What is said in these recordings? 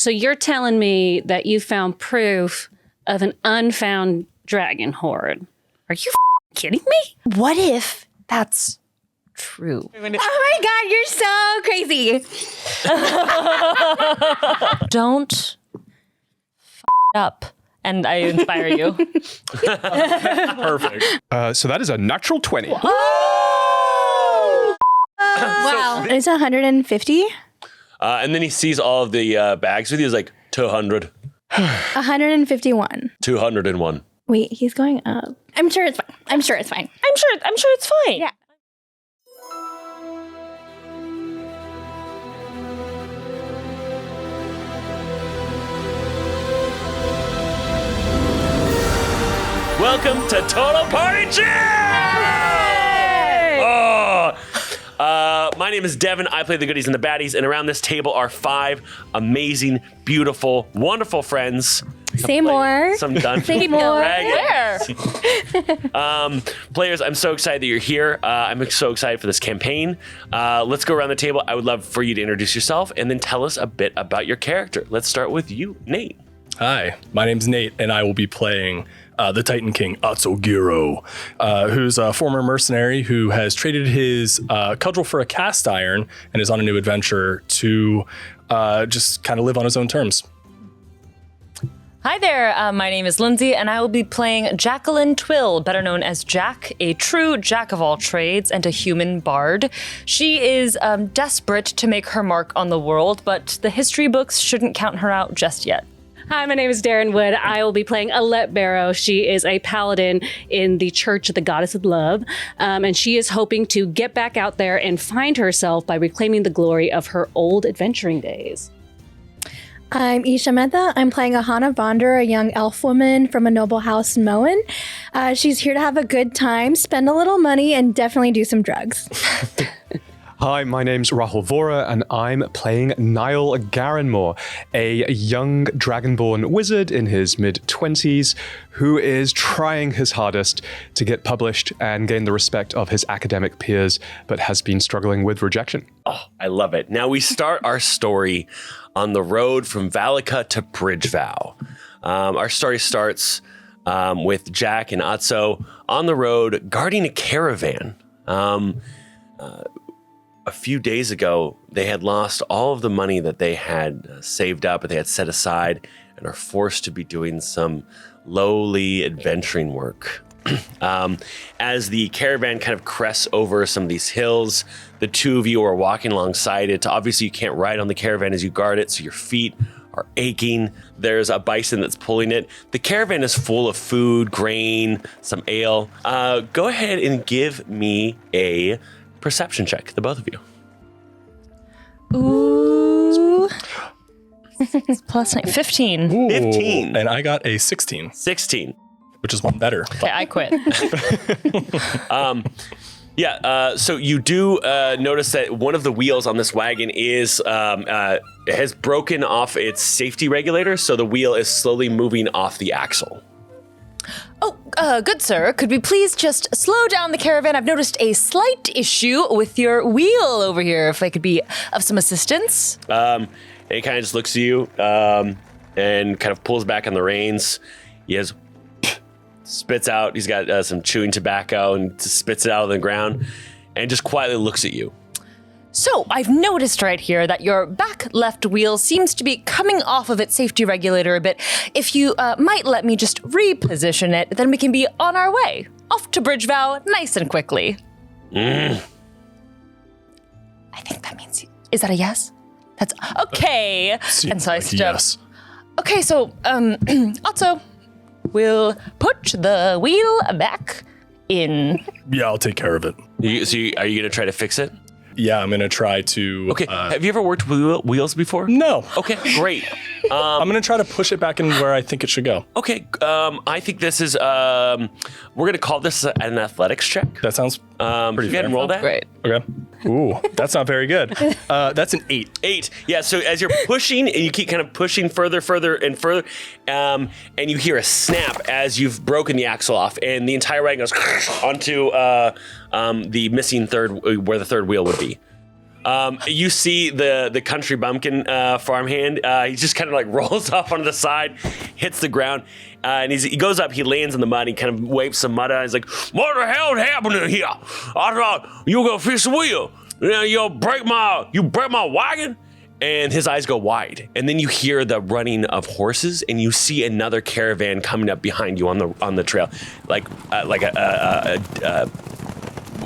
So you're telling me that you found proof of an unfound dragon hoard? Are you kidding me? What if that's true? Oh my God, you're so crazy. Don't up. And I inspire you. Perfect. So that is a natural 20. Wow. It's 150? And then he sees all of the bags with you. He's like, 200. 151. 201. Wait, he's going up. I'm sure it's fine. I'm sure it's fine. I'm sure it's fine. Yeah. Welcome to Total Party Jam! Oh. My name is Devin. I play the goodies and the baddies, and around this table are 5 amazing, beautiful, wonderful friends. Say more. Some dungeons. Say more. Where? Players, I'm so excited that you're here. I'm so excited for this campaign. Let's go around the table. I would love for you to introduce yourself and then tell us a bit about your character. Let's start with you, Nate. Hi, my name's Nate, and I will be playing the Titan King Atsugiro, who's a former mercenary who has traded his cudgel for a cast iron and is on a new adventure to just kind of live on his own terms. Hi there, my name is Lindsay, and I will be playing Jacqueline Twill, better known as Jack, a true jack of all trades and a human bard. She is desperate to make her mark on the world, but the history books shouldn't count her out just yet. Hi, my name is Darren Wood. I will be playing Alette Barrow. She is a paladin in the Church of the Goddess of Love, and she is hoping to get back out there and find herself by reclaiming the glory of her old adventuring days. I'm Isha Mehta. I'm playing Ahana Vonder, a young elf woman from a noble house in Moen. She's here to have a good time, spend a little money, and definitely do some drugs. Hi, my name's Rahul Vora, and I'm playing Nile Garanmore, a young dragonborn wizard in his mid-20s who is trying his hardest to get published and gain the respect of his academic peers, but has been struggling with rejection. Oh, I love it. Now we start our story on the road from Valika to Bridgevow. Our story starts with Jack and Atso on the road guarding a caravan. A few days ago, they had lost all of the money that they had saved up and they had set aside and are forced to be doing some lowly adventuring work. As the caravan kind of crests over some of these hills, the two of you are walking alongside it. Obviously, you can't ride on the caravan as you guard it, so your feet are aching. There's a bison that's pulling it. The caravan is full of food, grain, some ale. Go ahead and give me a perception check, the both of you. Ooh. Plus 9, 15. Ooh, 15. And I got a 16, 16. which is one better. Okay, I quit. So you do notice that one of the wheels on this wagon is has broken off its safety regulator, so the wheel is slowly moving off the axle. Oh, good sir, could we please just slow down the caravan? I've noticed a slight issue with your wheel over here, if I could be of some assistance. He kind of just looks at you and kind of pulls back on the reins. He has spits out. He's got some chewing tobacco and spits it out on the ground and just quietly looks at you. So, I've noticed right here that your back left wheel seems to be coming off of its safety regulator a bit. If you might let me just reposition it, then we can be on our way. Off to Bridgevow, nice and quickly. Mm. I think that means... Is that a yes? That's... Okay. Seems and so I like stood yes. Okay, so, also, we'll put the wheel back in. Yeah, I'll take care of it. Are you going to try to fix it? Yeah, I'm going to try to... Okay, have you ever worked with wheels before? No. Okay, great. I'm going to try to push it back in where I think it should go. Okay, I think this is, we're going to call this an athletics check. That sounds pretty Go ahead fair. and roll that. Great. Okay. Ooh, that's not very good. That's an 8. 8. Yeah, so as you're pushing, and you keep kind of pushing further, and further, and you hear a snap as you've broken the axle off, and the entire wagon goes onto the missing third, where the third wheel would be. You see the country bumpkin farmhand. He just kind of like rolls off onto the side, hits the ground, and he goes up. He lands in the mud. He kind of wipes some mud out. He's like, "What the hell happening here? I thought you were gonna fix the wheel. You break my wagon." And his eyes go wide, and then you hear the running of horses, and you see another caravan coming up behind you on the trail, like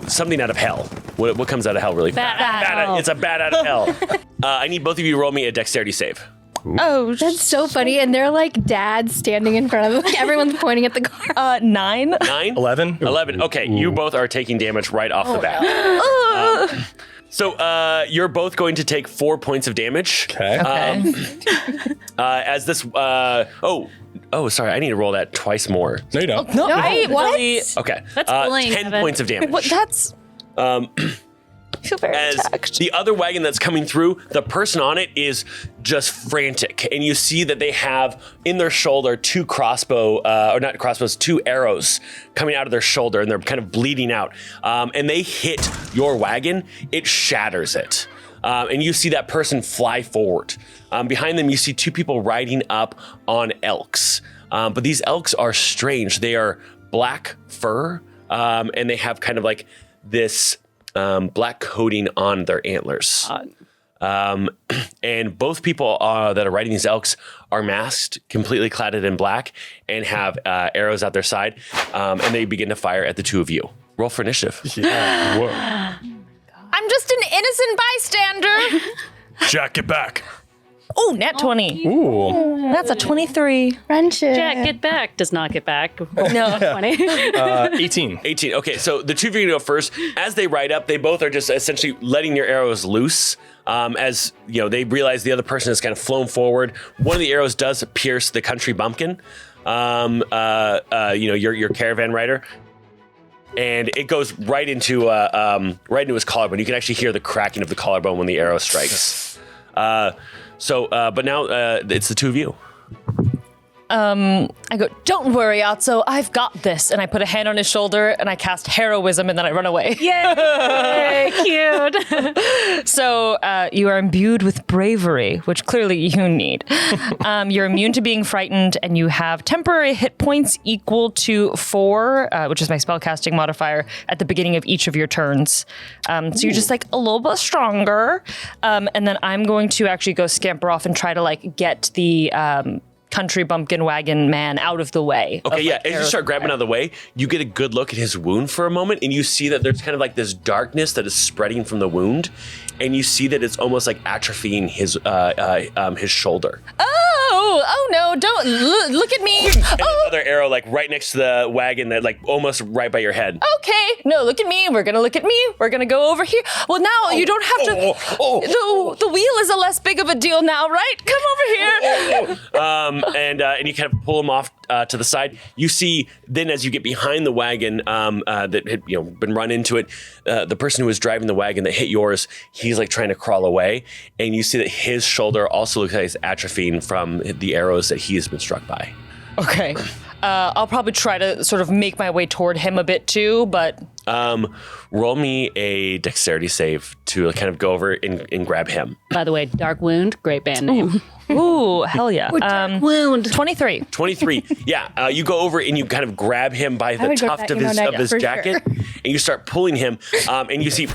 something out of hell. What comes out of hell really fast? It's a bat out of hell. I need both of you to roll me a dexterity save. Oh, That's so funny. And they're like dads standing in front of them. Like, everyone's pointing at the car. 9. 9? 11. 11. Okay, you both are taking damage right off the bat. So you're both going to take 4 points of damage. Okay. As this. Sorry. I need to roll that twice more. No, you don't. No, I what? really. Okay. That's bullying, 10 Aaven. points of damage. What? That's. I feel very As attacked. the other wagon that's coming through, the person on it is just frantic, and you see that they have in their shoulder two two arrows coming out of their shoulder, and they're kind of bleeding out. And they hit your wagon, it shatters it. And you see that person fly forward. Behind them, you see two people riding up on elks. But these elks are strange. They are black fur, and they have kind of like this black coating on their antlers. And both people that are riding these elks are masked, completely cladded in black, and have arrows out their side. And they begin to fire at the two of you. Roll for initiative. I'm just an innocent bystander. Jack, get back. Oh, nat 20. Ooh. That's a 23. Friendship. Jack, get back. Does not get back. No. 20. 18. 18. Okay, so the two of you go first. As they ride up, they both are just essentially letting your arrows loose. As you know, they realize the other person has kind of flown forward. One of the arrows does pierce the country bumpkin. Your caravan rider. And it goes right into his collarbone. You can actually hear the cracking of the collarbone when the arrow strikes. But now it's the two of you. I go, don't worry, Atso, I've got this. And I put a hand on his shoulder and I cast heroism and then I run away. Yay! Cute. So you are imbued with bravery, which clearly you need. You're immune to being frightened and you have temporary hit points equal to 4, which is my spellcasting modifier, at the beginning of each of your turns. So you're just like a little bit stronger. And then I'm going to actually go scamper off and try to like get the country bumpkin wagon man out of the way. Okay, yeah. As you start grabbing out of the way, you get a good look at his wound for a moment, and you see that there's kind of like this darkness that is spreading from the wound, and you see that it's almost like atrophying his shoulder. Oh no! Don't look at me. And another arrow like right next to the wagon that like almost right by your head. Okay, no, look at me. We're gonna look at me. We're gonna go over here. Well, now you don't have to. The wheel is a less big of a deal now, right? Come over here. And you kind of pull him off to the side. You see then as you get behind the wagon that had been run into it, the person who was driving the wagon that hit yours, he's like trying to crawl away, and you see that his shoulder also looks like it's atrophying from the arrows that he has been struck by. Okay. I'll probably try to sort of make my way toward him a bit too, but... Roll me a dexterity save to kind of go over and grab him. By the way, Dark Wound, great band name. Ooh, hell yeah. Wound. 23. 23. Yeah, you go over and you kind of grab him by the would go tuft that, of his for jacket, and you start pulling him, and you see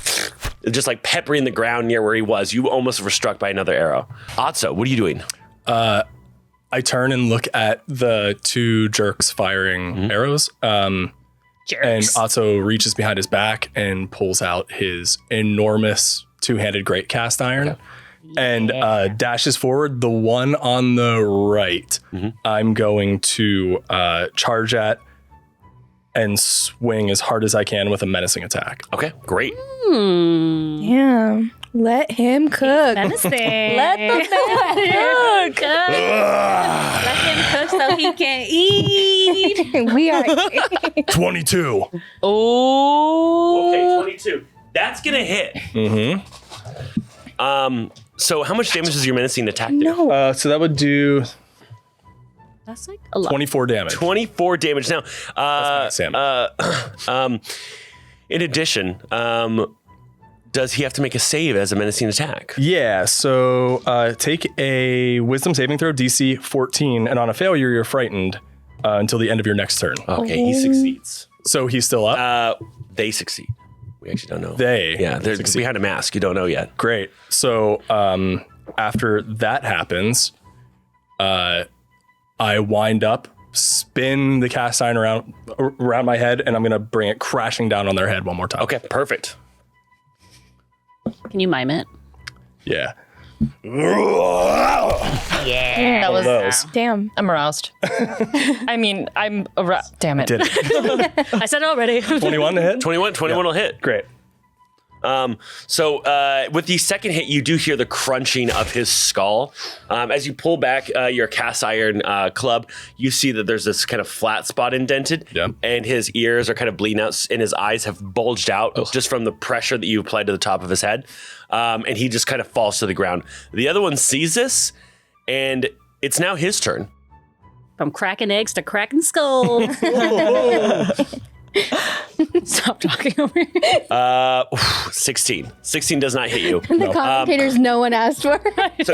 just like peppering the ground near where he was. You almost were struck by another arrow. Atso, what are you doing? I turn and look at the two jerks firing arrows. And Atso reaches behind his back and pulls out his enormous two-handed great cast iron and dashes forward. The one on the right, I'm going to charge at and swing as hard as I can with a menacing attack. Okay, great. Yeah. Let him cook. Menacing. Let the man cook. Let him cook so he can eat. We are 22. Oh. Okay, 22. That's gonna hit. So how much damage does your menacing attack do? no. So that would do That's like a lot. 24 damage. 24 damage. Now, Sam. in addition, does he have to make a save as a menacing attack? Yeah, so take a wisdom saving throw, DC 14, and on a failure, you're frightened until the end of your next turn. Okay, he succeeds. So he's still up? They succeed. We actually don't know. They're behind a mask. You don't know yet. Great. So after that happens, I wind up, spin the cast iron around my head, and I'm going to bring it crashing down on their head one more time. Okay, perfect. Can you mime it? Yeah. That was. Those. Damn. I'm aroused. I mean, I'm aroused. Damn it. Did it. I said it already. 21 to hit? 21 will hit. Great. So with the second hit, you do hear the crunching of his skull. As you pull back your cast iron club, you see that there's this kind of flat spot indented, and his ears are kind of bleeding out, and his eyes have bulged out just from the pressure that you applied to the top of his head. And he just kind of falls to the ground. The other one sees this, and it's now his turn. From cracking eggs to cracking skulls. Stop talking over here. 16. 16 does not hit you. The commentators no one asked for. So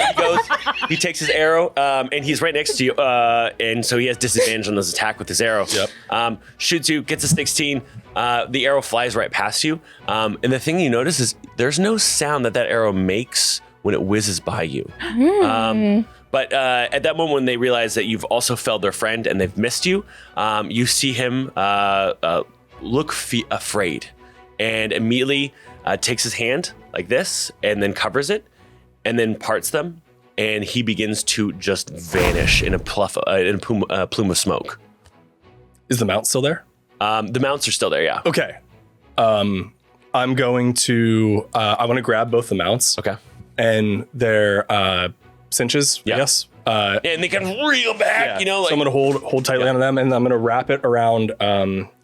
he takes his arrow, and he's right next to you, and so he has disadvantage on this attack with his arrow. Shoots you, gets a 16. The arrow flies right past you, and the thing you notice is there's no sound that arrow makes when it whizzes by you. But at that moment, when they realize that you've also felled their friend and they've missed you, you see him look afraid, and immediately takes his hand like this and then covers it and then parts them, and he begins to just vanish in a plume of smoke. Is the mount still there? The mounts are still there, yeah. Okay. I'm going to, I want to grab both the mounts. Okay. And their cinches, I guess. And they can reel back, so I'm going to hold tightly onto them, and I'm going to wrap it around,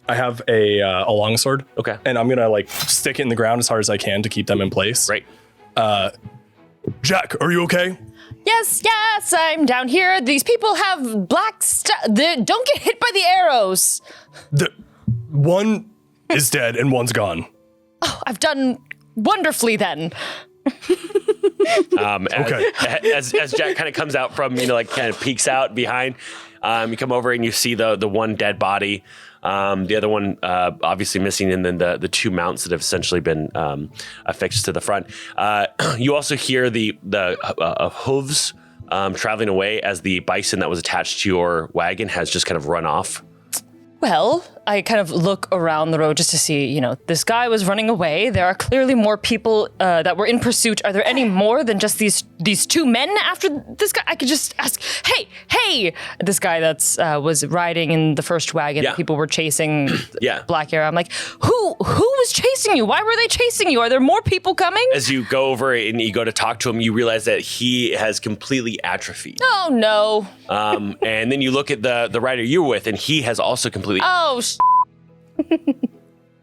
I have a longsword. Okay. And I'm going to like stick it in the ground as hard as I can to keep them in place. Right. Jack, are you okay? Yes, I'm down here. These people have black stuff. Don't get hit by the arrows. One is dead and one's gone. Oh, I've done wonderfully then. Okay. As Jack kind of comes out from, kind of peeks out behind, you come over and you see the one dead body, the other one obviously missing, and then the two mounts that have essentially been affixed to the front. You also hear the hooves traveling away as the bison that was attached to your wagon has just kind of run off. Well, I kind of look around the road just to see, this guy was running away. There are clearly more people that were in pursuit. Are there any more than just these two men after this guy? I could just ask, hey, this guy that's was riding in the first wagon. Yeah. People were chasing Black Arrow. I'm like, who was chasing you? Why were they chasing you? Are there more people coming? As you go over and you go to talk to him, you realize that he has completely atrophied. Oh, no. And then you look at the rider you were with, and he has also completely...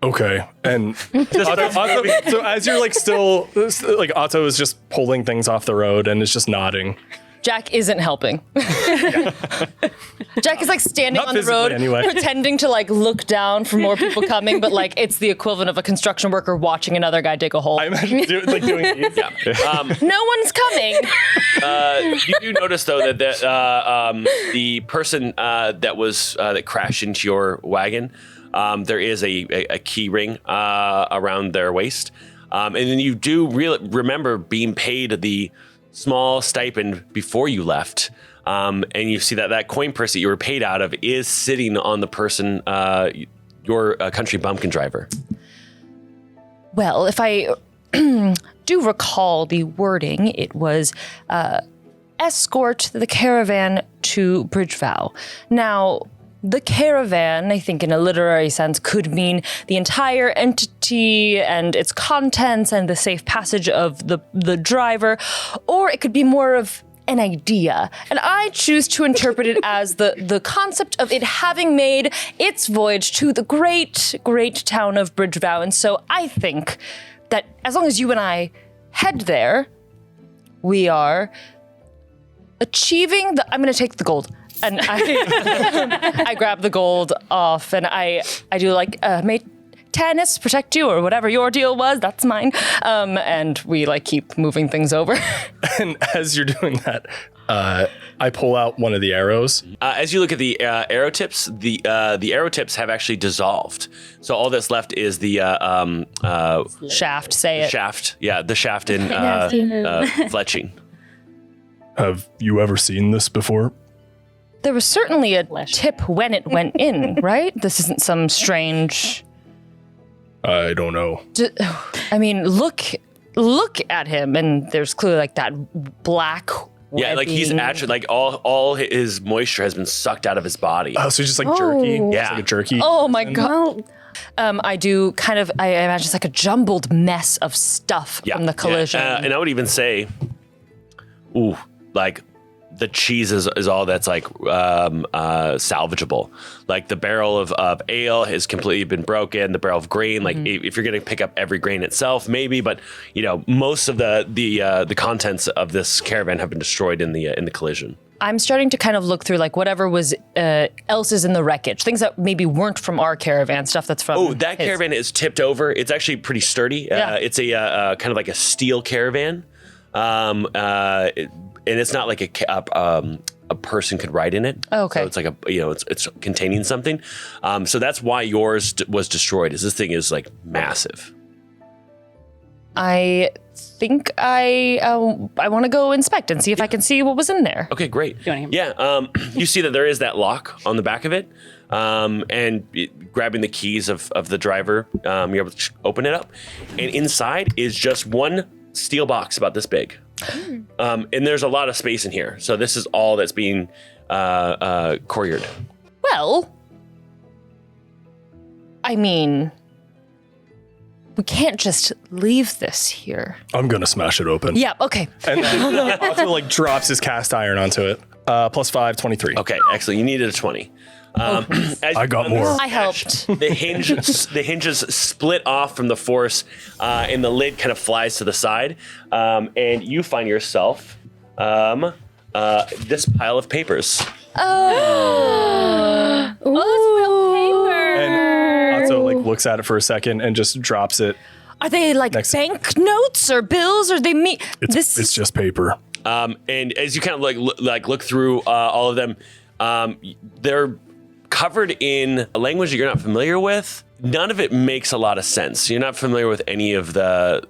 Okay. And Otto, so as you're still, Otto is just pulling things off the road and is just nodding. Jack isn't helping. Jack is standing Not on the road, anyway. pretending to look down for more people coming, but it's the equivalent of a construction worker watching another guy dig a hole. I imagine doing these. No one's coming. You do notice though that the person that crashed into your wagon, there is a key ring around their waist, and then you do remember being paid the small stipend before you left, and you see that coin purse that you were paid out of is sitting on the person, your country bumpkin driver. Well, if I do recall the wording, it was escort the caravan to Bridgevow. Now, the caravan, I think in a literary sense, could mean the entire entity and its contents and the safe passage of the driver, or it could be more of an idea. And I choose to interpret it as the concept of it having made its voyage to the great, great town of Bridgevow. And so I think that as long as you and I head there, we are achieving I'm going to take the gold. And I grab the gold off, and I do Tannis protect you or whatever your deal was. That's mine. And we like keep moving things over. And as you're doing that, I pull out one of the arrows. As you look at the arrow tips, the arrow tips have actually dissolved. So all that's left is the Shaft, say it. shaft. Yeah, the shaft in fletching. Have you ever seen this before? There was certainly a tip when it went in, right? This isn't some strange... I don't know. I mean, look at him, and there's clearly like that black... Yeah, like he's actually like all his moisture has been sucked out of his body. Oh, so he's just like jerky. Oh. It's Yeah. like a jerky. Oh my god. I do kind of, I imagine it's like a jumbled mess of stuff from the collision. Yeah. And I would even say, like the cheese is all that's like salvageable. Like the barrel of ale has completely been broken. The barrel of grain, like if you're going to pick up every grain itself, maybe, but you know, most of the contents of this caravan have been destroyed in the collision. I'm starting to kind of look through like whatever was else is in the wreckage, things that maybe weren't from our caravan, stuff that's from. Oh, that caravan is tipped over. It's actually pretty sturdy. Yeah. It's a kind of like a steel caravan, and it's not like a person could ride in it. Oh, okay. So it's like it's containing something. So that's why yours was destroyed. Is this thing is like massive. I think I want to go inspect and see if I can see what was in there. Okay, great. You wanna Yeah, you see that there is that lock on the back of it, and grabbing the keys of the driver, you're able to open it up, and inside is just one steel box about this big. And there's a lot of space in here, so this is all that's being couriered. Well, I mean, we can't just leave this here. I'm gonna smash it open. Yeah, okay. And then Otto like drops his cast iron onto it. +5, 23. Okay, excellent. You needed a 20. As I got more. I helped. The hinges split off from the force, and the lid kind of flies to the side, and you find yourself this pile of papers. And Otto like looks at it for a second and just drops it. Are they like bank notes or bills, or they mean It's just paper. And as you kind of look through all of them, they're covered in a language that you're not familiar with. None of it makes a lot of sense. You're not familiar with any of the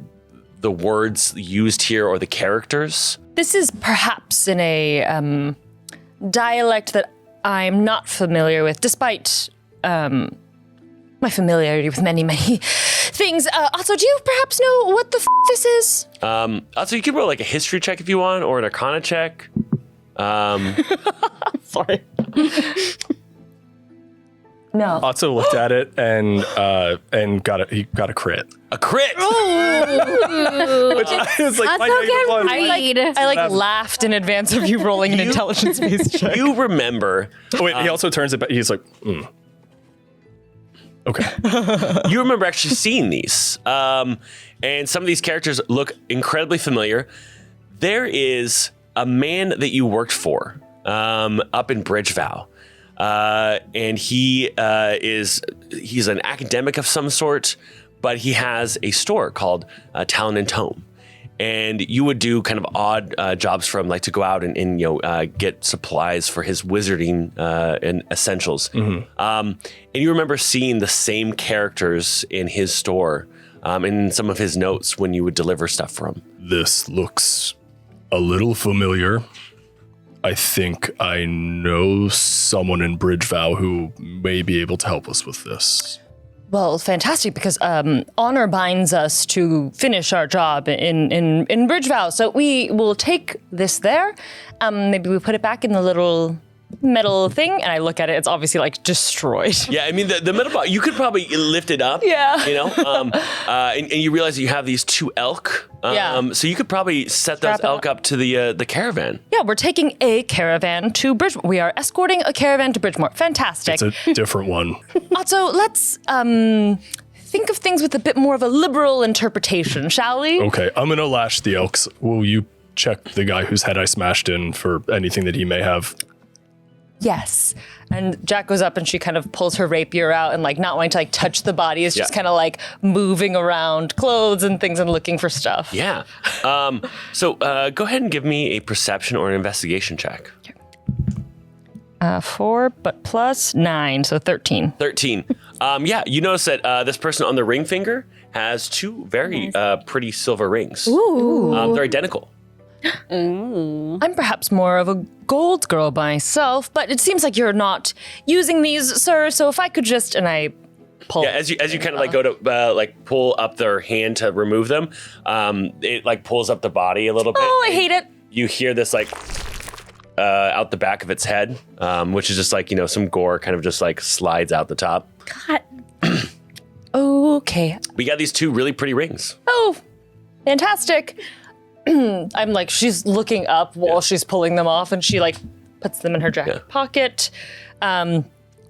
words used here or the characters. This is perhaps in a dialect that I'm not familiar with, despite my familiarity with many, many things. Also, do you perhaps know what the this is? Also, you can roll like a history check if you want, or an arcana check. Sorry. No. Otto looked at it and he got a crit. A crit! It's like my negative one. I laughed in advance of you rolling an intelligence-based check. You remember... Oh, wait, he also turns it back. He's like, Okay. You remember actually seeing these. And some of these characters look incredibly familiar. There is a man that you worked for up in Bridgevow. And he's an academic of some sort, but he has a store called Talon and Tome. And you would do kind of odd jobs for him, like to go out and get supplies for his wizarding and essentials. Mm-hmm. And you remember seeing the same characters in his store and in some of his notes when you would deliver stuff for him. This looks a little familiar. I think I know someone in Bridgevow who may be able to help us with this. Well, fantastic, because honor binds us to finish our job in Bridgevow. So we will take this there. Maybe we put it back in the little metal thing, and I look at it. It's obviously like destroyed. Yeah, I mean the metal box. You could probably lift it up. Yeah. And you realize that you have these two elk. Yeah. So you could probably set those elk up to the caravan. Yeah, we're taking a caravan to Bridgemore. We are escorting a caravan to Bridgemore. Fantastic. It's a different one. Also, let's think of things with a bit more of a liberal interpretation, shall we? Okay, I'm gonna lash the elks. Will you check the guy whose head I smashed in for anything that he may have? Yes. And Jack goes up and she kind of pulls her rapier out and like not wanting to like touch the body. It's just kind of like moving around clothes and things and looking for stuff. Yeah. So go ahead and give me a perception or an investigation check. 4, but plus 9, so 13. 13. You notice that this person on the ring finger has 2 very pretty silver rings. Ooh. They're identical. I'm perhaps more of a gold girl myself, but it seems like you're not using these, sir. So if I could just, and I pull. Yeah, as you kind of like go to like pull up their hand to remove them, it like pulls up the body a little bit. Oh, I hate it. You hear this like out the back of its head, which is just like, some gore kind of just like slides out the top. God. Okay. We got these 2 really pretty rings. Oh, fantastic. I'm like, she's looking up while she's pulling them off, and she like puts them in her jacket pocket, and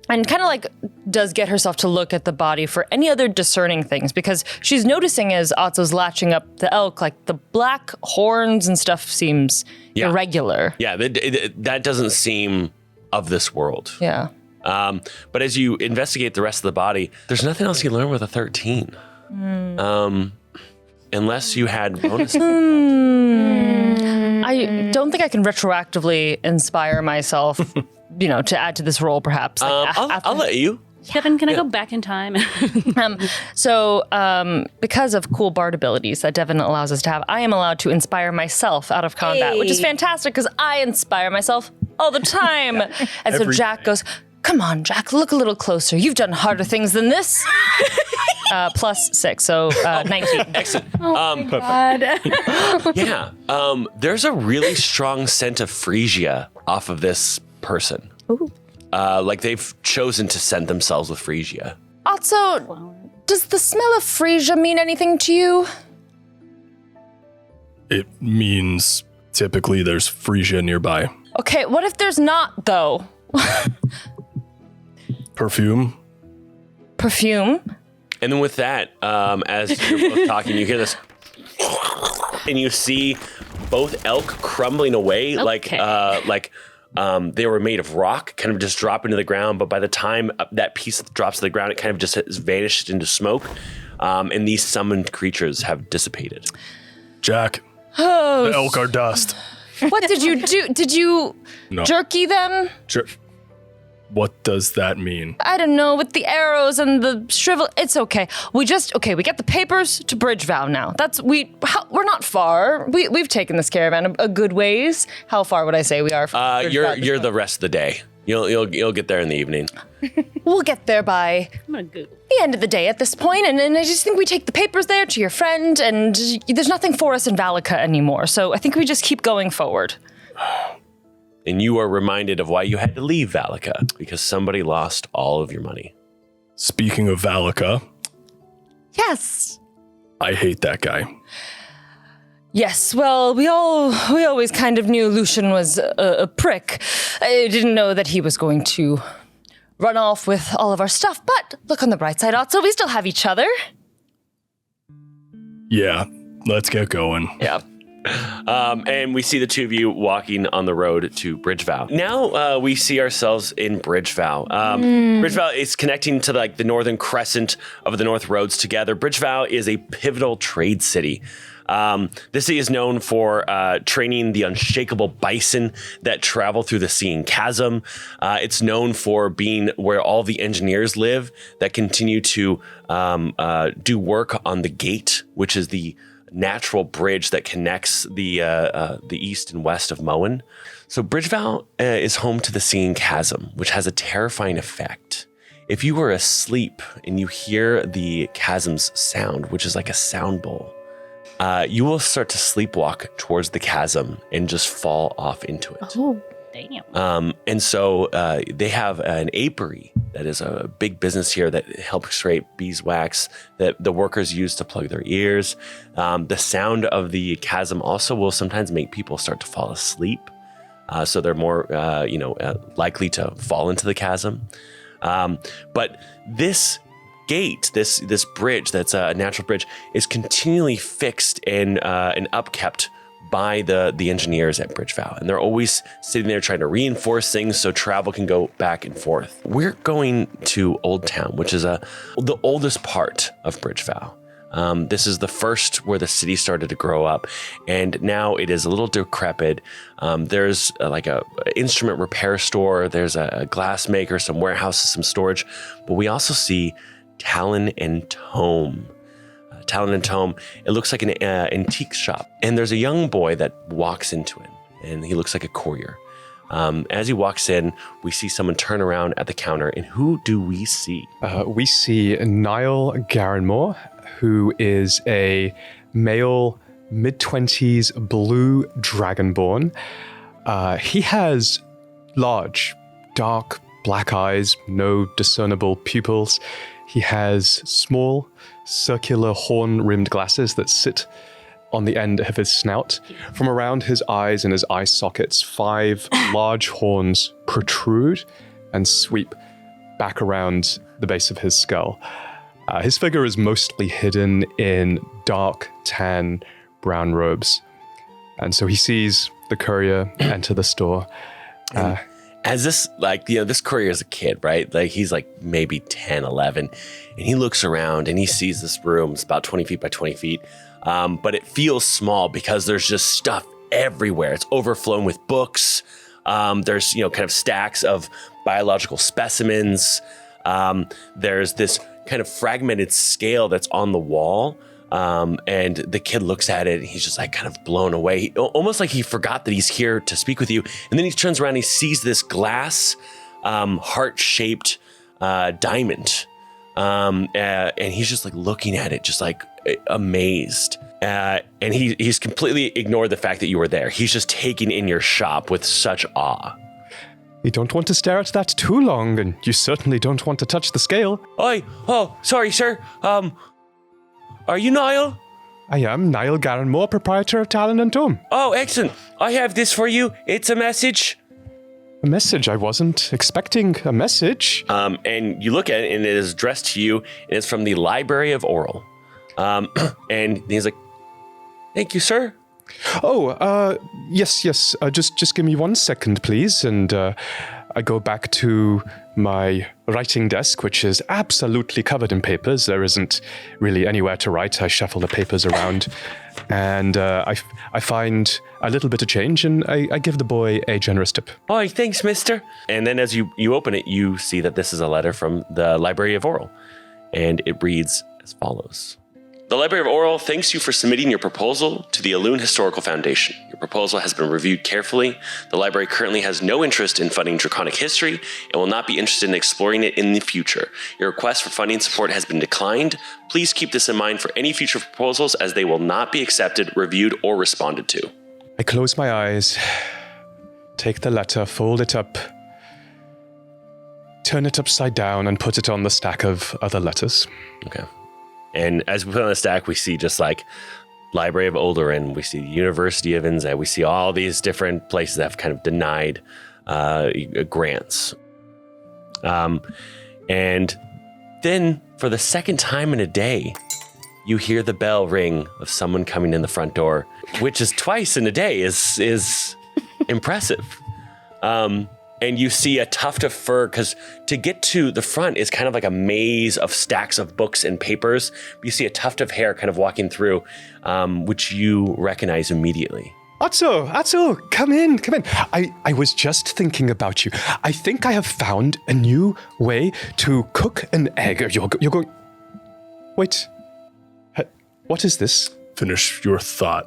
kind of like does get herself to look at the body for any other discerning things, because she's noticing as Otzo's latching up the elk, like the black horns and stuff seems irregular. Yeah, that doesn't seem of this world. Yeah. But as you investigate the rest of the body, there's nothing else you learn with a 13. Unless you had bonuses. I don't think I can retroactively inspire myself, to add to this role, perhaps. Like, I'll let you. Kevin, can I go back in time? Because of cool bard abilities that Devin allows us to have, I am allowed to inspire myself out of combat, which is fantastic because I inspire myself all the time. And so Jack goes, "Come on, Jack, look a little closer. You've done harder things than this." Plus 6, so 19. Excellent. God. Yeah. There's a really strong scent of Frisia off of this person. Ooh. Like they've chosen to scent themselves with Frisia. Also, does the smell of Frisia mean anything to you? It means typically there's Frisia nearby. Okay, what if there's not, though? Perfume. Perfume? And then with that, as you're both talking, you hear this, and you see both elk crumbling away like they were made of rock, kind of just drop into the ground. But by the time that piece drops to the ground, it kind of just has vanished into smoke. And these summoned creatures have dissipated. Jack, the elk are dust. What did you do? Did you jerky them? What does that mean? I don't know, with the arrows and the shrivel. It's okay. We get the papers to Bridgevow now. We're not far. We've taken this caravan a good ways. How far would I say we are from You're the rest of the day. You'll get there in the evening. We'll get there by I'm gonna Google. the end of the day at this point, and I just think we take the papers there to your friend, and there's nothing for us in Valaka anymore, so I think we just keep going forward. And you are reminded of why you had to leave Valaka, because somebody lost all of your money. Speaking of Valaka, Yes. I hate that guy. Yes, well, we always kind of knew Lucian was a prick. I didn't know that he was going to run off with all of our stuff, but look on the bright side, Otso, we still have each other. Yeah, let's get going. Yeah. And we see the 2 of you walking on the road to Bridgevow. Now we see ourselves in Bridgevow. Bridgevow is connecting to the northern crescent of the North Roads together. Bridgevow is a pivotal trade city. This city is known for training the unshakable bison that travel through the Seeing Chasm. It's known for being where all the engineers live that continue to do work on the gate, which is the natural bridge that connects the east and west of Moen. So Bridgevow is home to the Seeing Chasm, which has a terrifying effect. If you were asleep and you hear the chasm's sound, which is like a sound bowl, you will start to sleepwalk towards the chasm and just fall off into it. Oh, damn. And so they have an apiary that is a big business here that helps create beeswax that the workers use to plug their ears. The sound of the chasm also will sometimes make people start to fall asleep. So they're more, likely to fall into the chasm. But this gate, this bridge that's a natural bridge, is continually fixed and upkept by the engineers at Bridgevow, and they're always sitting there trying to reinforce things so travel can go back and forth. We're going to Old Town, which is the oldest part of Bridgevow. This is the first where the city started to grow up, and now it is a little decrepit. There's like a instrument repair store, there's a glass maker, some warehouses, some storage, but we also see Talon and Tome. Talon and Tome, it looks like an antique shop, and there's a young boy that walks into it, and he looks like a courier. As he walks in, we see someone turn around at the counter, and who do we see? We see Nile Garenmore, who is a male mid-20s blue dragonborn. He has large, dark black eyes, no discernible pupils. He has small, circular horn-rimmed glasses that sit on the end of his snout. From around his eyes and his eye sockets, 5 large horns protrude and sweep back around the base of his skull. His figure is mostly hidden in dark, tan, brown robes. And so he sees the courier enter the store. As this, this courier is a kid, right? Like, he's like maybe 10, 11. And he looks around and he sees this room. It's about 20 feet by 20 feet. But it feels small because there's just stuff everywhere. It's overflown with books. There's, kind of stacks of biological specimens. There's this kind of fragmented scale that's on the wall. And the kid looks at it and he's just like kind of blown away. Almost like he forgot that he's here to speak with you. And then he turns around and he sees this glass, heart-shaped diamond. And he's just like looking at it, just like amazed. And he's completely ignored the fact that you were there. He's just taking in your shop with such awe. You don't want to stare at that too long, and you certainly don't want to touch the scale. Sorry, sir. Are you Nile? I am Nile Garenmore, proprietor of Talon and Tome. Oh, excellent. I have this for you. It's a message. A message? I wasn't expecting a message. And you look at it, and it is addressed to you, and it's from the Library of Oral. And he's like, "Thank you, sir." Oh, yes. Just give me 1 second, please, and I go back to my writing desk, which is absolutely covered in papers. There isn't really anywhere to write. I shuffle the papers around, and I find a little bit of change, and I give the boy a generous tip. Oh, thanks, mister. And then as you open it, you see that this is a letter from the Library of Oral, and it reads as follows. The Library of Oral thanks you for submitting your proposal to the Elune Historical Foundation. Your proposal has been reviewed carefully. The library currently has no interest in funding draconic history and will not be interested in exploring it in the future. Your request for funding support has been declined. Please keep this in mind for any future proposals, as they will not be accepted, reviewed, or responded to. I close my eyes, take the letter, fold it up, turn it upside down, and put it on the stack of other letters. Okay. And as we put on the stack, we see just like Library of Oldorin, we see University of Inza, we see all these different places that have kind of denied grants. And then for the second time in a day, you hear the bell ring of someone coming in the front door, which is twice in a day is impressive. And you see a tuft of fur, because to get to the front is kind of like a maze of stacks of books and papers. You see a tuft of hair kind of walking through, which you recognize immediately. Atso, come in. I was just thinking about you. I think I have found a new way to cook an egg. You're going... Wait. What is this? Finish your thought.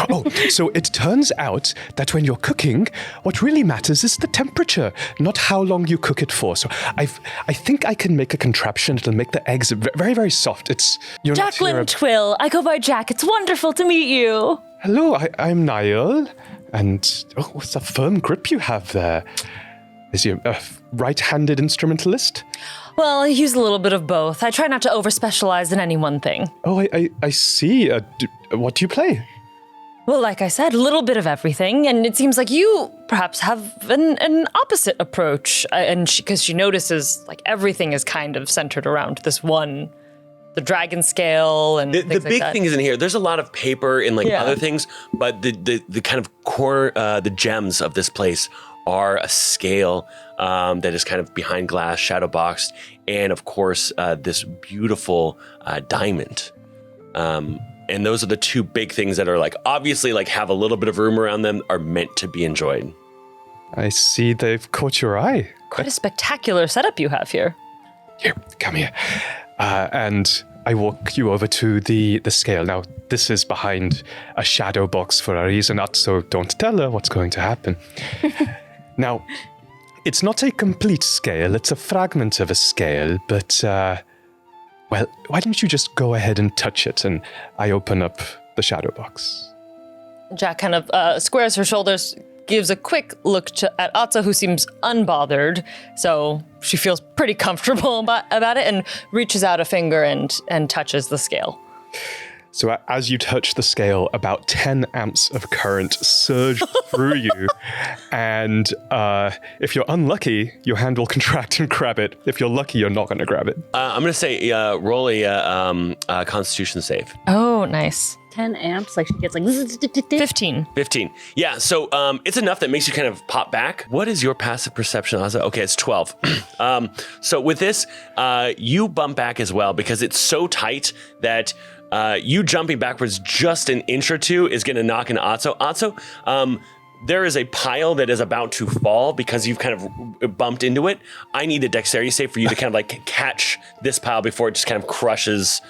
Oh, so it turns out that when you're cooking, what really matters is the temperature, not how long you cook it for. So I think I can make a contraption that'll make the eggs very, very soft. You're Jacqueline Twill, I go by Jack. It's wonderful to meet you. Hello, I'm Niall, and what's a firm grip you have there? Is you a right-handed instrumentalist? Well, I use a little bit of both. I try not to over-specialize in any one thing. Oh, I see. What do you play? Well, like I said, a little bit of everything, and it seems like you perhaps have an opposite approach. And because she notices, like, everything is kind of centered around this one the dragon scale and The things like big that. thing is in here. There's a lot of paper and like Yeah. other things, but the kind of core, the gems of this place are a scale that is kind of behind glass, shadow boxed, and of course this beautiful diamond. And those are the two big things that are like obviously like have a little bit of room around them, are meant to be enjoyed. I see they've caught your eye. Quite a spectacular setup you have here. Here, come here. And I walk you over to the scale. Now, this is behind a shadow box for a reason, so don't tell her what's going to happen. Now, it's not a complete scale, it's a fragment of a scale, but, well, why don't you just go ahead and touch it, and I open up the shadow box. Jack kind of squares her shoulders, gives a quick look at Atsa, who seems unbothered, so she feels pretty comfortable about it, and reaches out a finger and touches the scale. So as you touch the scale, about 10 amps of current surge through you, and if you're unlucky, your hand will contract and grab it. If you're lucky, you're not going to grab it. I'm going to say roll a Constitution save. Oh, nice. 10 amps, like she gets like 15. 15. Yeah, so it's enough that makes you kind of pop back. What is your passive perception, Ozza? Okay, it's 12. So with this, you bump back as well because it's so tight that you jumping backwards just an inch or two is going to knock into Atso. Atso, there is a pile that is about to fall because you've kind of bumped into it. I need a dexterity save for you to kind of like catch this pile before it just kind of crushes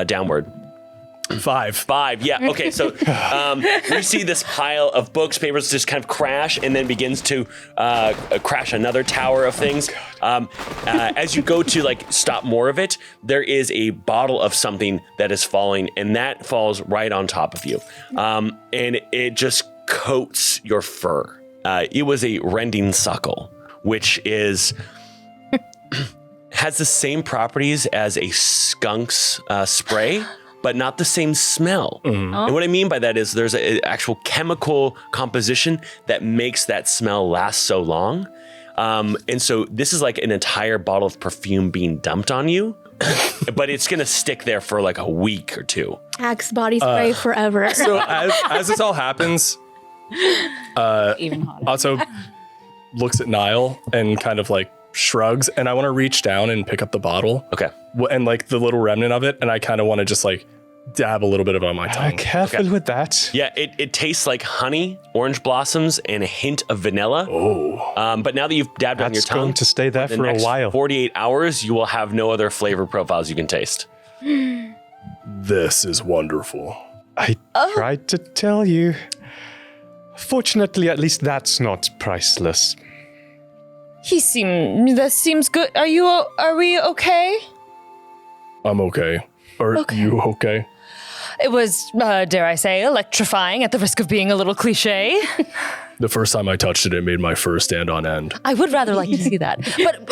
downward. 5. Yeah. Okay. So we see this pile of books, papers just kind of crash and then begins to crash another tower of things. As you go to like stop more of it, there is a bottle of something that is falling, and that falls right on top of you. And it just coats your fur. It was a rending suckle, which is has the same properties as a skunk's spray, but not the same smell. And what I mean by that is there's an actual chemical composition that makes that smell last so long. And so this is like an entire bottle of perfume being dumped on you, but it's going to stick there for like a week or two. Axe body spray forever. So as this all happens, even hotter. Otso looks at Nile and kind of like shrugs, and I want to reach down and pick up the bottle. Okay. And like the little remnant of it, and I kind of want to just like dab a little bit of it on my tongue. Careful with that. Yeah, it tastes like honey, orange blossoms, and a hint of vanilla. But now that you've dabbed on your That's tongue, going to stay there the for a next while. 48 hours, you will have no other flavor profiles you can taste. This is wonderful. I tried to tell you. Fortunately, at least that's not priceless. That seems good. Are we okay? I'm okay. Are you okay? It was, dare I say, electrifying at the risk of being a little cliche. The first time I touched it, it made my fur stand on end. I would rather like to see that. But,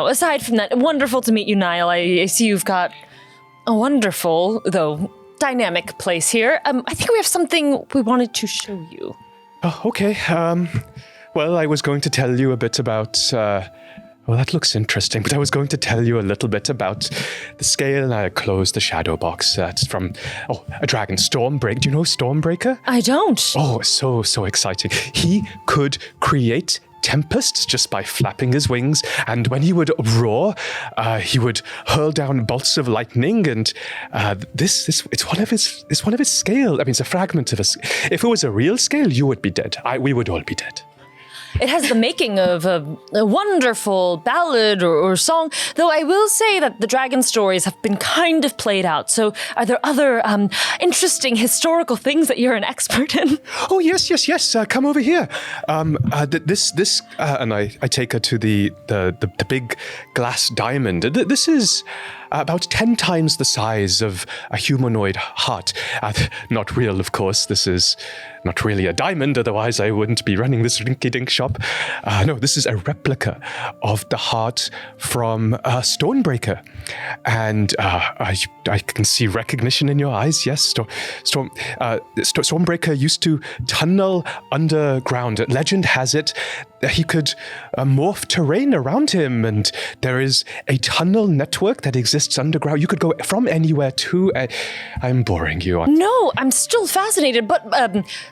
aside from that, wonderful to meet you, Nile. I see you've got a wonderful, though dynamic place here. I think we have something we wanted to show you. Oh, okay. Well, I was going to tell you a bit about... well, that looks interesting, but I was going to tell you a little bit about the scale. I closed the shadow box. That's from, a dragon, Stormbreaker. Do you know Stormbreaker? I don't. Oh, so exciting. He could create tempests just by flapping his wings, and when he would roar, he would hurl down bolts of lightning, and it's one of his scale. I mean, it's a fragment of if it was a real scale, you would be dead. We would all be dead. It has the making of a wonderful ballad or song, though I will say that the dragon stories have been kind of played out. So are there other interesting historical things that you're an expert in? Oh, yes. Come over here. And I take her to the big glass diamond. This is about 10 times the size of a humanoid heart. Not real, of course. This is not really a diamond, otherwise I wouldn't be running this rinky-dink shop. No, this is a replica of the heart from Stormbreaker. And I can see recognition in your eyes. Yes, Stormbreaker used to tunnel underground. Legend has it he could morph terrain around him, and there is a tunnel network that exists underground. You could go from anywhere to. I'm boring you. No, I'm still fascinated, but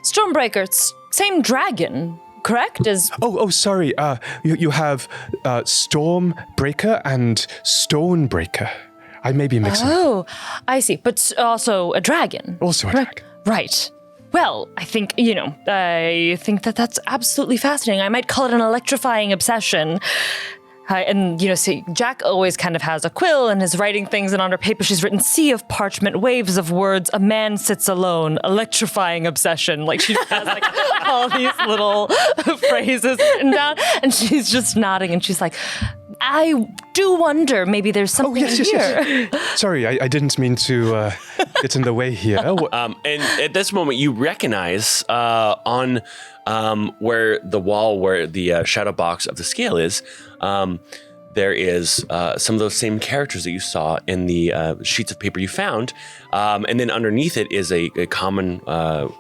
Stormbreaker, same dragon, correct? Oh, sorry. You have Stormbreaker and Stonebreaker. I may be mixing. Oh, I see. But also a dragon. Also a dragon. Right. Well, I think that that's absolutely fascinating. I might call it an electrifying obsession. See, Jack always kind of has a quill and is writing things, and on her paper she's written sea of parchment, waves of words, a man sits alone, electrifying obsession. Like she has like all these little phrases written down, and she's just nodding, and she's like, I do wonder, maybe there's something here. Yes. Sorry, I didn't mean to get in the way here. And at this moment, you recognize on where the wall, where the shadow box of the scale is, there is some of those same characters that you saw in the sheets of paper you found. And then underneath it is a common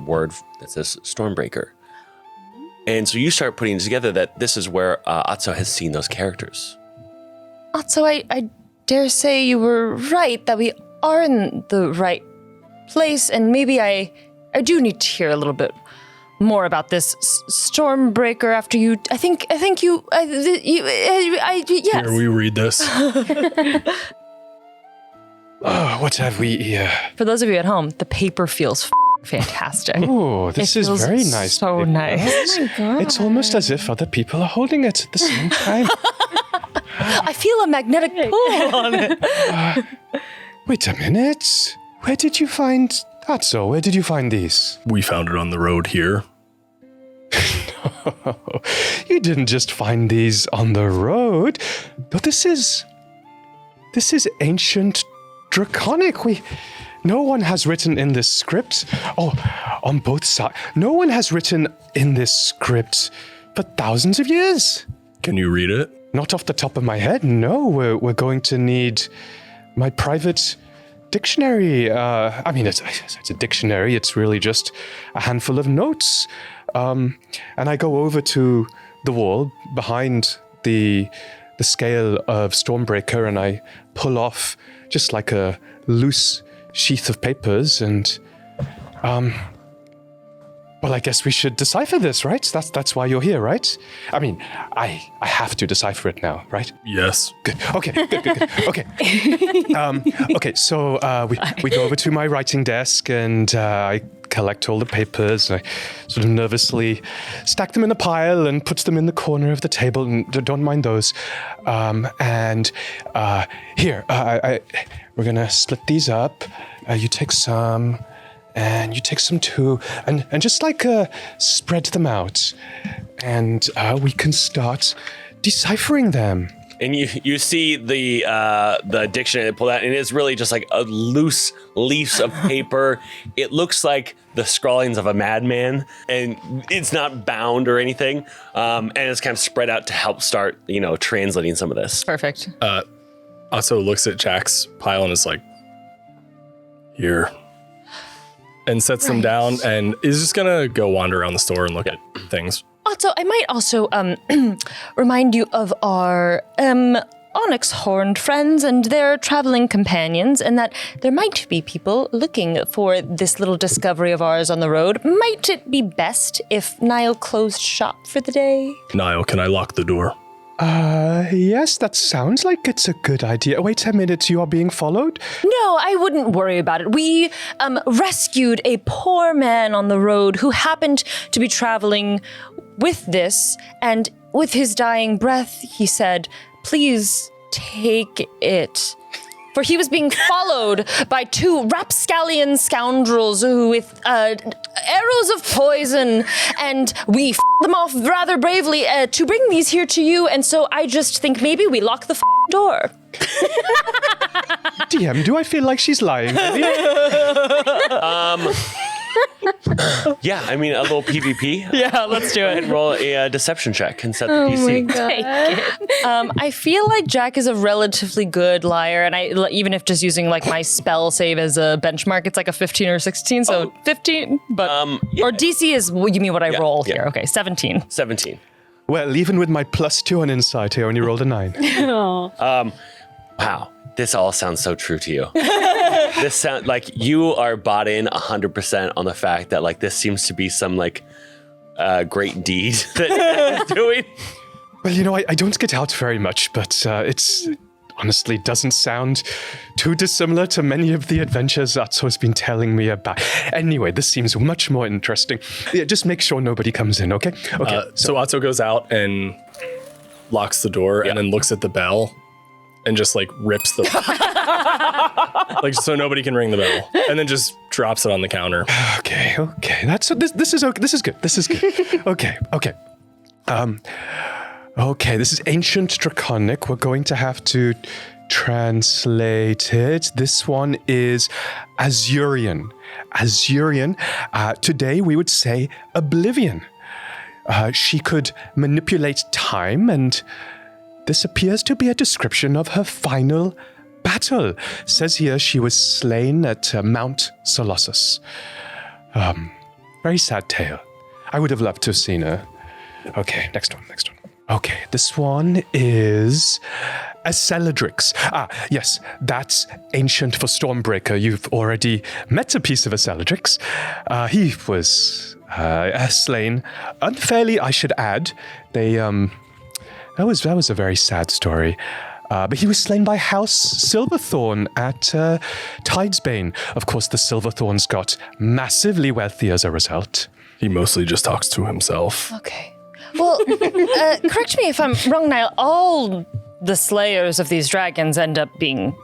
word that says Stormbreaker. And so you start putting together that this is where Atso has seen those characters. So I dare say you were right, that we are in the right place, and maybe I do need to hear a little bit more about this Stormbreaker after you. I think you. Yes. Here, we read this. What have we here? For those of you at home, the paper feels fantastic. Oh, this is very nice. So paper. nice. Oh my God. It's almost as if other people are holding it at the same time. I feel a magnetic pull on it. Wait a minute. Where did you find Atso? Where did you find these? We found it on the road here. You didn't just find these on the road. No, this is ancient draconic. No one has written in this script. Oh, on both sides. No one has written in this script for thousands of years. Can you read it? Not off the top of my head, no. We're going to need my private dictionary. It's a dictionary. It's really just a handful of notes. And I go over to the wall behind the scale of Stormbreaker, and I pull off just like a loose sheath of papers, and well, I guess we should decipher this, right? That's why you're here, right? I mean, I have to decipher it now, right? Yes. Good. Okay. Good. Okay. Okay. So we go over to my writing desk, and I collect all the papers. I sort of nervously stack them in a pile and put them in the corner of the table. And don't mind those. Here, we're gonna split these up. You take some. And you take some too, and just like spread them out, and we can start deciphering them. And you see the dictionary pulled out, and it's really just like a loose leaves of paper. It looks like the scrawlings of a madman, and it's not bound or anything. And it's kind of spread out to help start, translating some of this. Perfect. Atso looks at Jack's pile and is like, here. And sets them down, and is just gonna go wander around the store and look at things. Also, I might also remind you of our onyx horned friends and their traveling companions, and that there might be people looking for this little discovery of ours on the road. Might it be best if Nile closed shop for the day? Nile, can I lock the door? Yes, that sounds like it's a good idea. Wait a minute, you are being followed? No, I wouldn't worry about it. We rescued a poor man on the road who happened to be traveling with this, and with his dying breath, he said, please take it. For he was being followed by two rapscallion scoundrels with arrows of poison, and we them off rather bravely to bring these here to you, and so I just think maybe we lock the door. DM, do I feel like she's lying? Yeah, I mean, a little PvP. Yeah, let's do it. And roll a deception check and set the Oh DC. my God. I feel like Jack is a relatively good liar, and even if just using like my spell save as a benchmark, it's like a 15 or 16, so 15. But yeah. or DC is you mean what I roll yeah. here? Okay, 17. 17. Well, even with my +2 on insight, I only rolled a 9. Wow, this all sounds so true to you. This sound like you are bought in 100% on the fact that like this seems to be some like great deed that he's doing. Well, I don't get out very much, but it's honestly doesn't sound too dissimilar to many of the adventures Atso's been telling me about. Anyway, this seems much more interesting. Yeah, just make sure nobody comes in, okay? Okay. So Atso goes out and locks the door and then looks at the bell and just like rips the like so nobody can ring the bell, and then just drops it on the counter. Okay. This is okay. This is good. Okay. Okay, this is ancient draconic. We're going to have to translate it. This one is Azurian. Today we would say oblivion. She could manipulate time, and this appears to be a description of her final battle. Says here she was slain at Mount Colossus. Very sad tale. I would have loved to have seen her. Okay, next one. Okay, this one is Aceladrix. Yes, that's ancient for Stormbreaker. You've already met a piece of Aceladrix. He was slain unfairly, I should add. That was a very sad story. But he was slain by House Silverthorn at Tidesbane. Of course, the Silverthorns got massively wealthy as a result. He mostly just talks to himself. Okay. Well, correct me if I'm wrong, Nile. All the slayers of these dragons end up being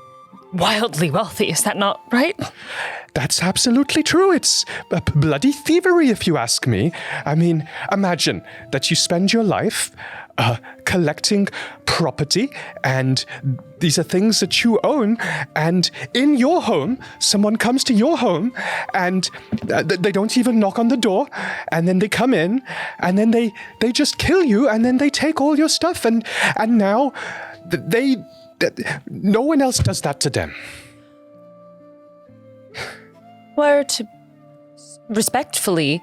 wildly wealthy. Is that not right? That's absolutely true. It's bloody thievery, if you ask me. I mean, imagine that you spend your life collecting property, and these are things that you own, and in your home, someone comes to your home, and they don't even knock on the door, and then they come in, and then they just kill you, and then they take all your stuff, and now no one else does that to them. Were to respectfully,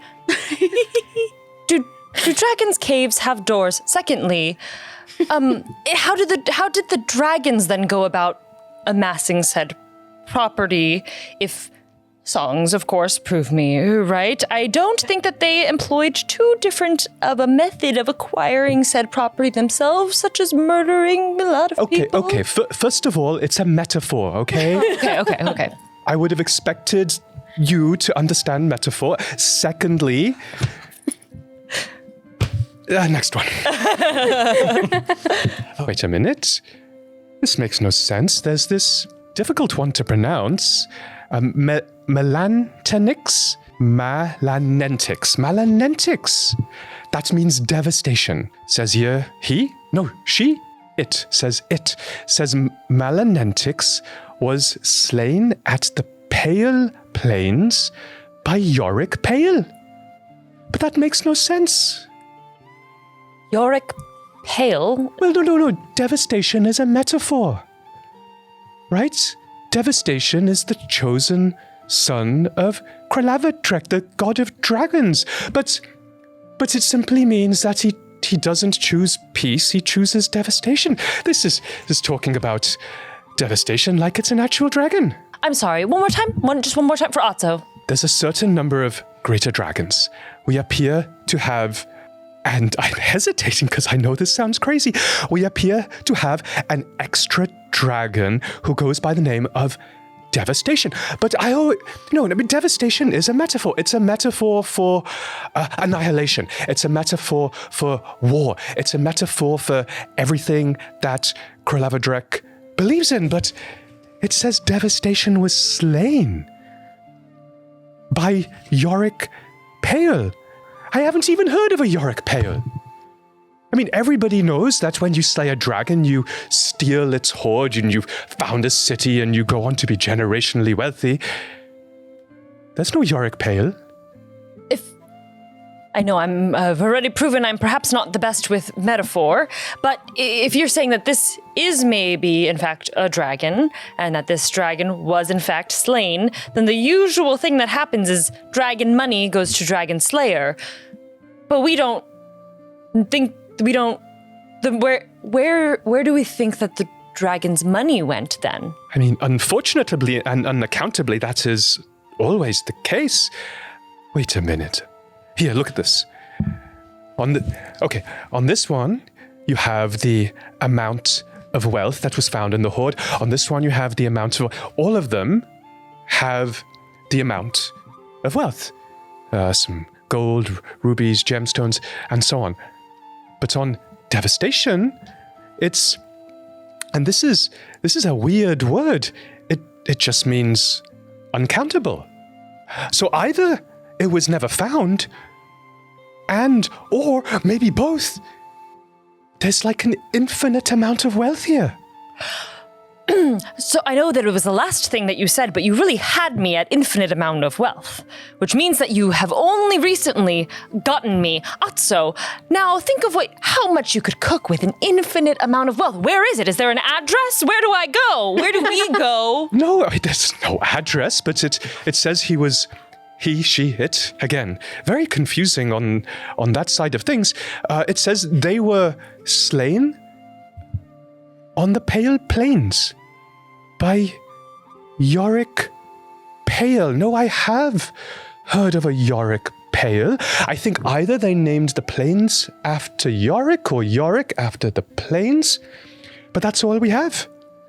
do dragons' caves have doors? Secondly, how did the dragons then go about amassing said property? If songs, of course, prove me right, I don't think that they employed too different of a method of acquiring said property themselves, such as murdering a lot of people. Okay. First of all, it's a metaphor, okay? Okay. I would have expected you to understand metaphor. Secondly, next one. Wait a minute. This makes no sense. There's this difficult one to pronounce. Melantenix? Malanentix. That means devastation. Says here he? No, she? It. Says it. Says Malanentix was slain at the Pale Plains by Yorick Pale. But that makes no sense. Yorick Pale? Well, no. Devastation is a metaphor. Right? Devastation is the chosen son of Kralavadrek, the god of dragons. But it simply means that he doesn't choose peace, he chooses devastation. This is talking about devastation like it's an actual dragon. I'm sorry, one more time? Just one more time for Atso. There's a certain number of greater dragons. We appear to have, and I'm hesitating because I know this sounds crazy, we appear to have an extra dragon who goes by the name of Devastation. But devastation is a metaphor. It's a metaphor for annihilation. It's a metaphor for war. It's a metaphor for everything that Kralavadrek believes in. But it says Devastation was slain by Yorick Pale. I haven't even heard of a Yorick Pale. I mean, everybody knows that when you slay a dragon, you steal its hoard and you found a city and you go on to be generationally wealthy. There's no Yorick Pale. I know I've already proven I'm perhaps not the best with metaphor, but if you're saying that this is maybe, in fact, a dragon, and that this dragon was, in fact, slain, then the usual thing that happens is dragon money goes to Dragon Slayer. But we don't think we don't. Where do we think that the dragon's money went then? I mean, unfortunately and unaccountably, that is always the case. Wait a minute. Here, look at this. On this one, you have the amount of wealth that was found in the hoard. On this one, you have the amount of... All of them have the amount of wealth. Some gold, rubies, gemstones, and so on. But on devastation, it's... And this is a weird word. It just means uncountable. So either it was never found, or maybe both. There's like an infinite amount of wealth here. So I know that it was the last thing that you said, but you really had me at infinite amount of wealth, which means that you have only recently gotten me Atso. Now think of how much you could cook with an infinite amount of wealth. Where is it? Is there an address? Where do I go? Where do we go? No, I mean, there's no address, but it says he was... He, she, it. Again, very confusing on that side of things. It says they were slain on the Pale Plains by Yorick Pale. No, I have heard of a Yorick Pale. I think either they named the plains after Yorick or Yorick after the plains, but that's all we have.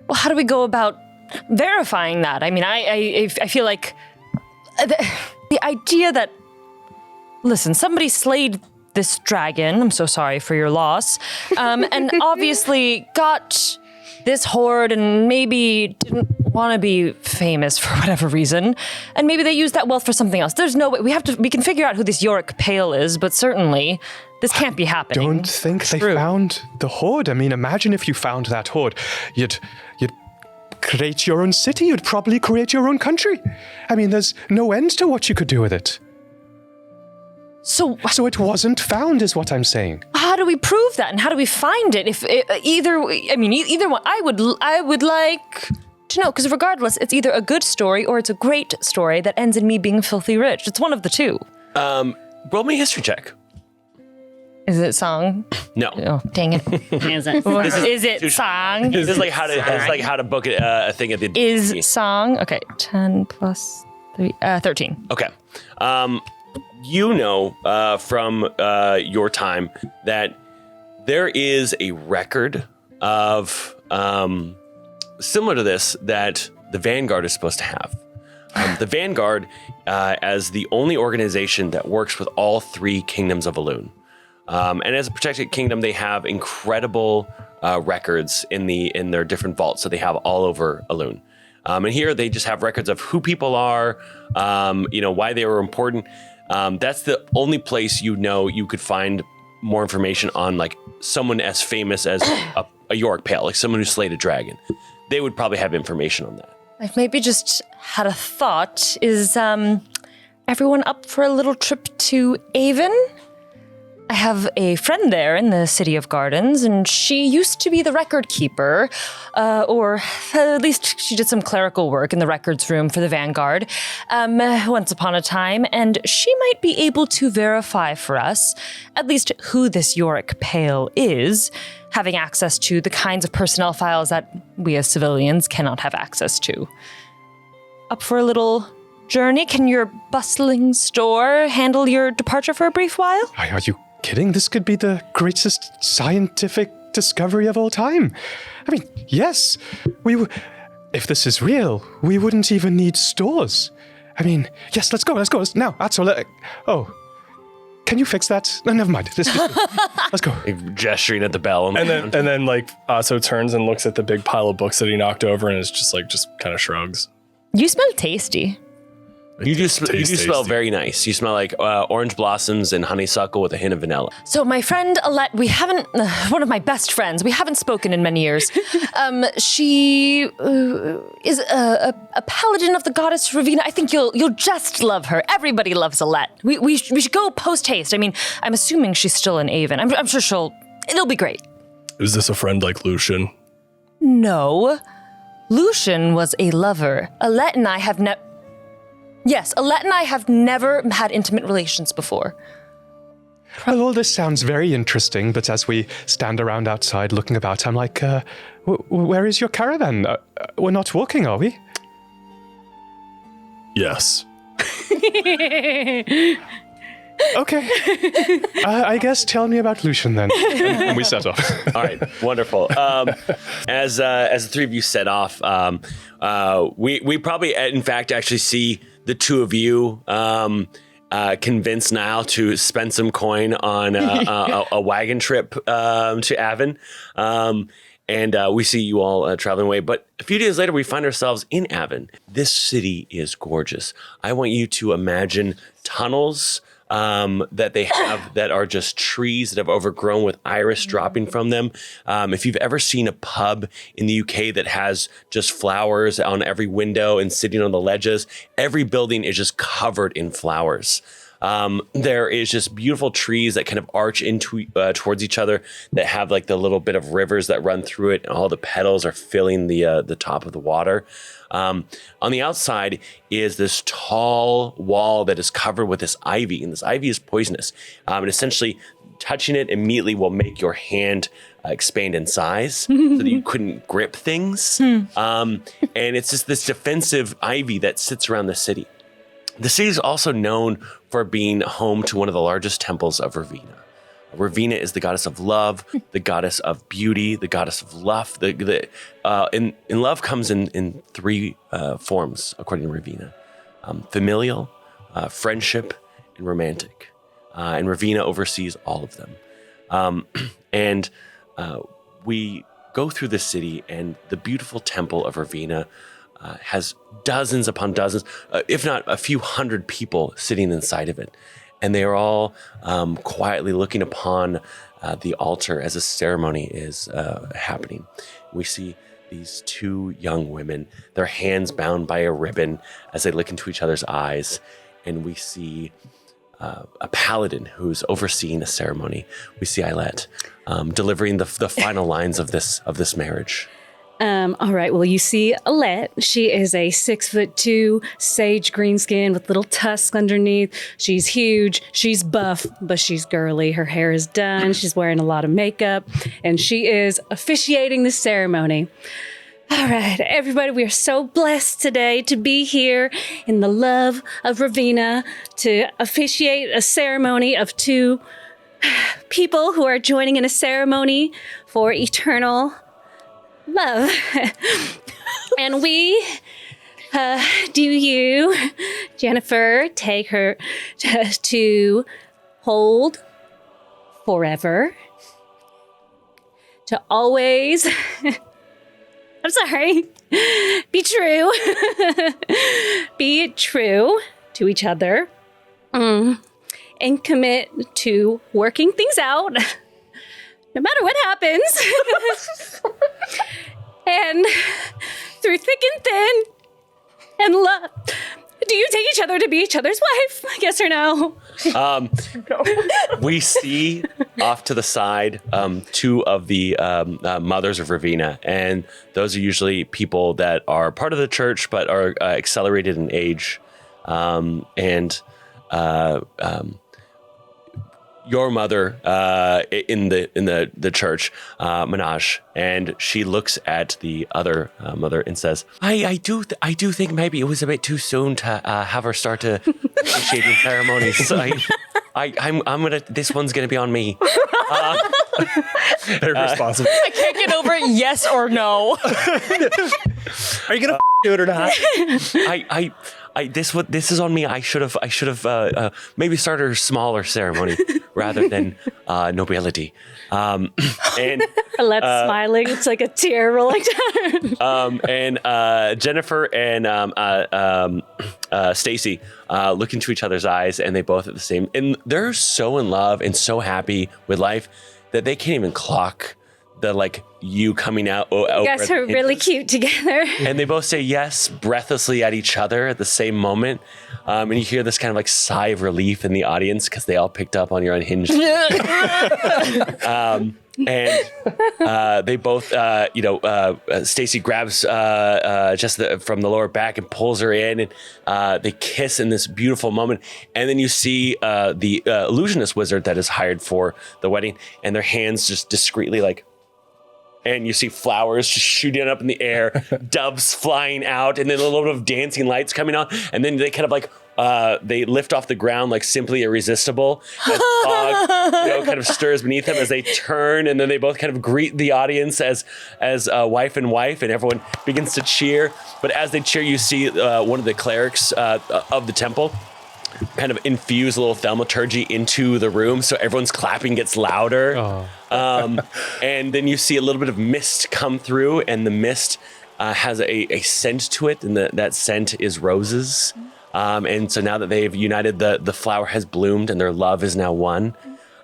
Well, how do we go about verifying that? I mean, I feel like the idea that, listen, somebody slayed this dragon. I'm so sorry for your loss. And obviously got this horde and maybe didn't want to be famous for whatever reason. And maybe they used that wealth for something else. There's no way. We can figure out who this Yorick Pale is, but certainly this can't be happening. Don't think they found the horde. I mean, imagine if you found that horde. You'd create your own city. You'd probably create your own country. I mean, there's no end to what you could do with it. So it wasn't found, is what I'm saying. How do we prove that, and how do we find it? If either one, I would like to know, because regardless, it's either a good story or it's a great story that ends in me being filthy rich. It's one of the two. Roll me a history check. Is it song? No. Oh, dang it. Is it? Is it song? This is like how to book it, a thing at the Is song? Okay, 10 plus 3, 13. Okay. You know from your time that there is a record of similar to this that the Vanguard is supposed to have. The Vanguard, as the only organization that works with all 3 kingdoms of Elune. And as a protected kingdom, they have incredible records in their different vaults that they have all over Elune. And here they just have records of who people are, why they were important. That's the only place you could find more information on, like someone as famous as a Yorick Pale, like someone who slayed a dragon. They would probably have information on that. I've maybe just had a thought. Is everyone up for a little trip to Aaven? I have a friend there in the City of Gardens, and she used to be the record keeper, or at least she did some clerical work in the records room for the Vanguard once upon a time, and she might be able to verify for us at least who this Yorick Pale is, having access to the kinds of personnel files that we as civilians cannot have access to. Up for a little journey? Can your bustling store handle your departure for a brief while? Are you kidding? This could be the greatest scientific discovery of all time. I mean, yes, if this is real, we wouldn't even need stores. I mean, yes, let's go. Now, Atso, can you fix that? No, never mind. Let's go. Gesturing at the bell. And then like Atso turns and looks at the big pile of books that he knocked over and is just kind of shrugs. You smell tasty. You do smell very nice. You smell like orange blossoms and honeysuckle with a hint of vanilla. So my friend Alette, one of my best friends, we haven't spoken in many years. She is a paladin of the goddess Ravina. I think you'll just love her. Everybody loves Alette. We should go post haste. I mean, I'm assuming she's still in Aaven. I'm sure it'll be great. Is this a friend like Lucian? No. Lucian was a lover. Alette and I have Alette and I have never had intimate relations before. Well, all this sounds very interesting, but as we stand around outside looking about, I'm like, where is your caravan? We're not walking, are we? Yes. Okay. I guess tell me about Lucian then. And we set off. All right, wonderful. As the three of you set off, we probably, in fact, actually see the two of you convince Nile to spend some coin on a wagon trip to Aaven. And we see you all traveling away. But a few days later, we find ourselves in Aaven. This city is gorgeous. I want you to imagine tunnels that they have that are just trees that have overgrown with iris dropping from them. If you've ever seen a pub in the UK that has just flowers on every window and sitting on the ledges, every building is just covered in flowers. There is just beautiful trees that kind of arch into towards each other that have like the little bit of rivers that run through it, and all the petals are filling the top of the water. On the outside is this tall wall that is covered with this ivy, and this ivy is poisonous. And essentially, touching it immediately will make your hand expand in size so that you couldn't grip things. And it's just this defensive ivy that sits around the city. The city is also known for being home to one of the largest temples of Ravenna. Ravenna is the goddess of love, the goddess of beauty, the goddess of love. And love comes in three forms, according to Ravenna: familial, friendship, and romantic. And Ravenna oversees all of them. And we go through the city, and the beautiful temple of Ravenna has dozens upon dozens, if not a few hundred people sitting inside of it. And they are all quietly looking upon the altar as a ceremony is happening. We see these two young women, their hands bound by a ribbon as they look into each other's eyes. And we see a paladin who's overseeing a ceremony. We see Ailette delivering the final lines of this marriage. All right. Well, you see Alette. She is a 6'2" sage green skin with little tusks underneath. She's huge. She's buff, but she's girly. Her hair is done. She's wearing a lot of makeup, and she is officiating the ceremony. All right, everybody, we are so blessed today to be here in the love of Ravenna to officiate a ceremony of two people who are joining in a ceremony for eternal love. And we, do you, Jennifer, take her to hold forever, to always, I'm sorry, be true, be true to each other, and commit to working things out, no matter what happens. And through thick and thin, and love. Do you take each other to be each other's wife? Yes or no? We see off to the side two of the mothers of Ravenna, and those are usually people that are part of the church but are accelerated in age. Your mother in the church, Minaj, and she looks at the other mother and says, "I do think maybe it was a bit too soon to have her start to initiating ceremonies. So I'm gonna. This one's gonna be on me." They're responsible. I can't get over it. Yes or no? Are you gonna do it or not? This is on me. I should have maybe started a smaller ceremony rather than nobility. And Alette's smiling. It's like a tear rolling down. and Jennifer and Stacy look into each other's eyes, and they both at the same. And they're so in love and so happy with life that they can't even clock the you coming out. You guys are really cute together. And they both say yes breathlessly at each other at the same moment. And you hear this kind of sigh of relief in the audience because they all picked up on your unhinged. and they both, Stacy grabs Jessica from the lower back and pulls her in, and they kiss in this beautiful moment. And then you see the illusionist wizard that is hired for the wedding, and their hands just discreetly and you see flowers just shooting up in the air, doves flying out, and then a little bit of dancing lights coming on, and then they kind of they lift off the ground like simply irresistible as fog kind of stirs beneath them as they turn, and then they both kind of greet the audience as wife and wife, and everyone begins to cheer. But as they cheer, you see one of the clerics of the temple kind of infuse a little thaumaturgy into the room, so everyone's clapping gets louder. And then you see a little bit of mist come through, and the mist has a scent to it, and that scent is roses. And so now that they've united, the flower has bloomed, and their love is now one.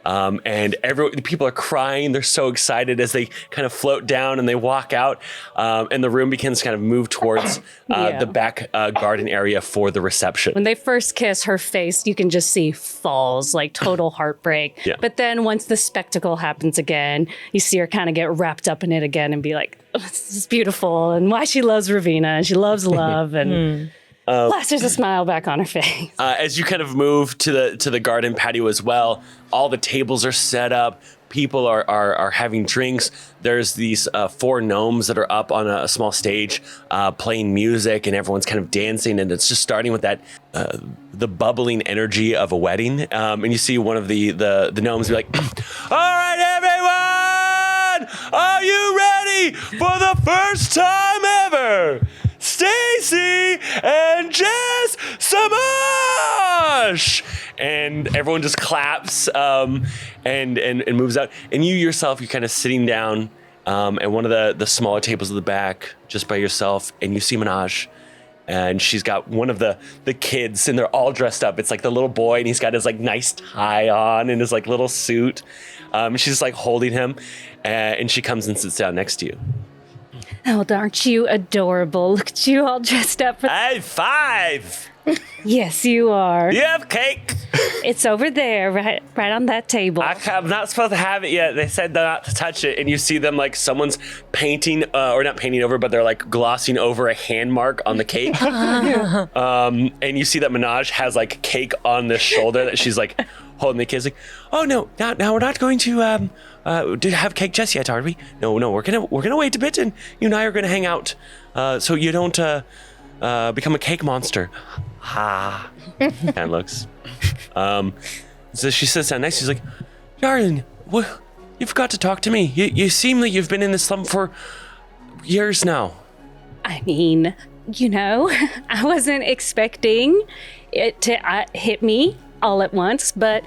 And the people are crying. They're so excited as they kind of float down and they walk out. And the room begins to kind of move towards the back garden area for the reception. When they first kiss, her face, you can just see falls, like total heartbreak. Yeah. But then once the spectacle happens again, you see her kind of get wrapped up in it again and be like, oh, this is beautiful. And why she loves Ravina, and she loves love. And plasters a smile back on her face. As you kind of move to the garden patio as well, all the tables are set up. People are having drinks. There's these 4 gnomes that are up on a small stage playing music, and everyone's kind of dancing, and it's just starting with that the bubbling energy of a wedding. And you see one of the gnomes be like, "All right, everyone, are you ready for the first time ever? Stacy and Jess Samash!" And everyone just claps and moves out. And you yourself, you're kind of sitting down at one of the smaller tables at the back, just by yourself, and you see Minaj. And she's got one of the kids, and they're all dressed up. It's like the little boy, and he's got his like nice tie on and his like little suit. She's just like holding him, and she comes and sits down next to you. Oh, aren't you adorable? Look at you all dressed up. Hey, 5! Yes, you are. You have cake? It's over there, right on that table. I'm not supposed to have it yet. They said not to touch it. And you see them like someone's painting, or not painting over, but they're like glossing over a hand mark on the cake. And you see that Minaj has like cake on the shoulder that she's like holding the kids. Like, oh no, now we're not going to have cake just yet, are we? No, we're gonna wait a bit, and you and I are gonna hang out, so you don't become a cake monster. Ha! Kind of looks. So she sits down next. She's like, "Darling, you've got to talk to me. You seem like you've been in this slump for years now." I mean, I wasn't expecting it to hit me all at once, but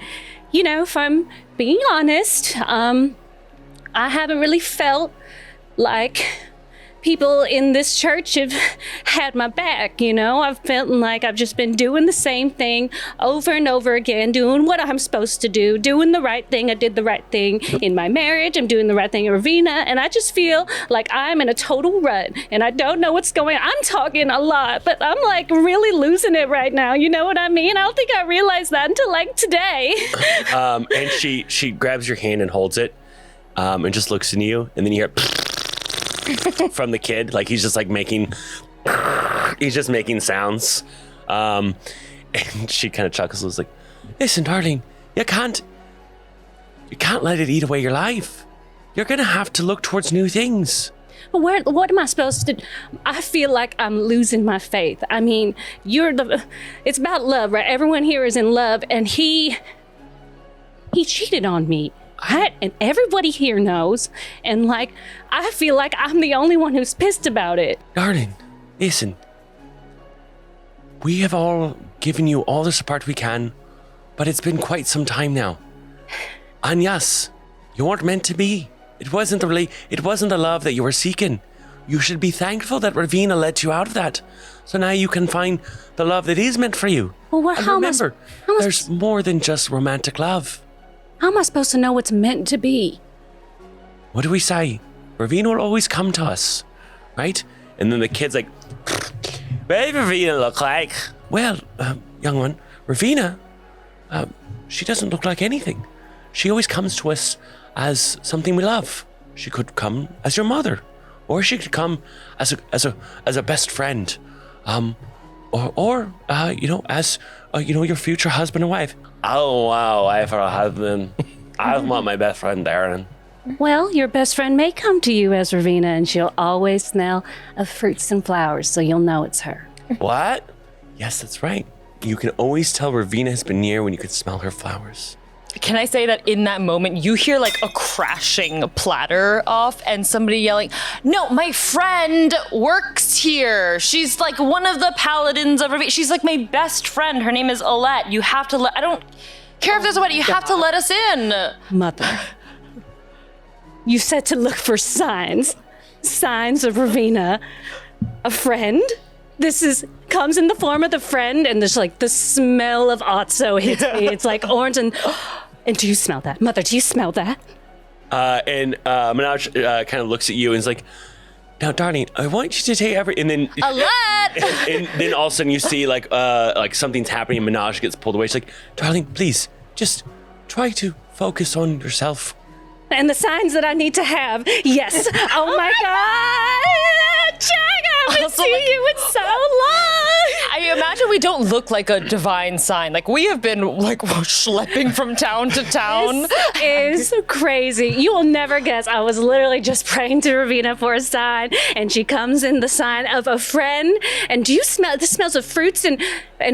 if I'm being honest, I haven't really felt like people in this church have had my back. I've felt like I've just been doing the same thing over and over again, doing what I'm supposed to do, doing the right thing. I did the right thing in my marriage. I'm doing the right thing in Ravina, and I just feel like I'm in a total rut, and I don't know what's going on. I'm talking a lot, but I'm like really losing it right now. You know what I mean? I don't think I realized that until like today. And she grabs your hand and holds it, and just looks into you, and then you hear from the kid, like he's just making sounds, and she kind of chuckles. Was like, "Listen, darling, you can't let it eat away your life. You're gonna have to look towards new things." What am I supposed to do? I feel like I'm losing my faith. I mean, it's about love, right? Everyone here is in love, and he cheated on me. And everybody here knows, and I feel like I'm the only one who's pissed about it. Darling, listen. We have all given you all the support we can, but it's been quite some time now. And yes, you weren't meant to be. It wasn't the love that you were seeking. You should be thankful that Ravina let you out of that. So now you can find the love that is meant for you. Well, and remember, there's more than just romantic love. How am I supposed to know what's meant to be? What do we say? Ravina will always come to us, right? And then the kid's like, "What does Ravina look like?" "Well, young one, Ravina, she doesn't look like anything. She always comes to us as something we love. She could come as your mother, or she could come as a best friend, or as your future husband and wife. Oh wow, wife or husband. I want my best friend Darren. Well, your best friend may come to you as Ravina, and she'll always smell of fruits and flowers, so you'll know it's her. What? Yes, that's right. You can always tell Ravina has been near when you can smell her flowers. Can I say that in that moment, you hear like a crashing platter off and somebody yelling, "No, my friend works here. She's like one of the paladins of Ravina. She's like my best friend. Her name is Alette. You have to I don't care if there's a wedding. You have to let us in." Mother, you said to look for signs of Ravina. A friend? Comes in the form of the friend, and there's like the smell of Otso hits me. It's like orange and do you smell that? Mother, do you smell that? And Minaj kind of looks at you and is like, "Now, darling, I want you to take and then Alette! and then all of a sudden you see like something's happening. And Minaj gets pulled away. She's like, "Darling, please, just try to focus on yourself." And the signs that I need to have. Yes. Oh my God. Jack, I haven't Also, seen like- you in so long. I imagine we don't look like a divine sign. Like we have been like schlepping from town to town. This is crazy. You will never guess. I was literally just praying to Ravina for a sign, and she comes in the sign of a friend. And do you smell? This smells of fruits and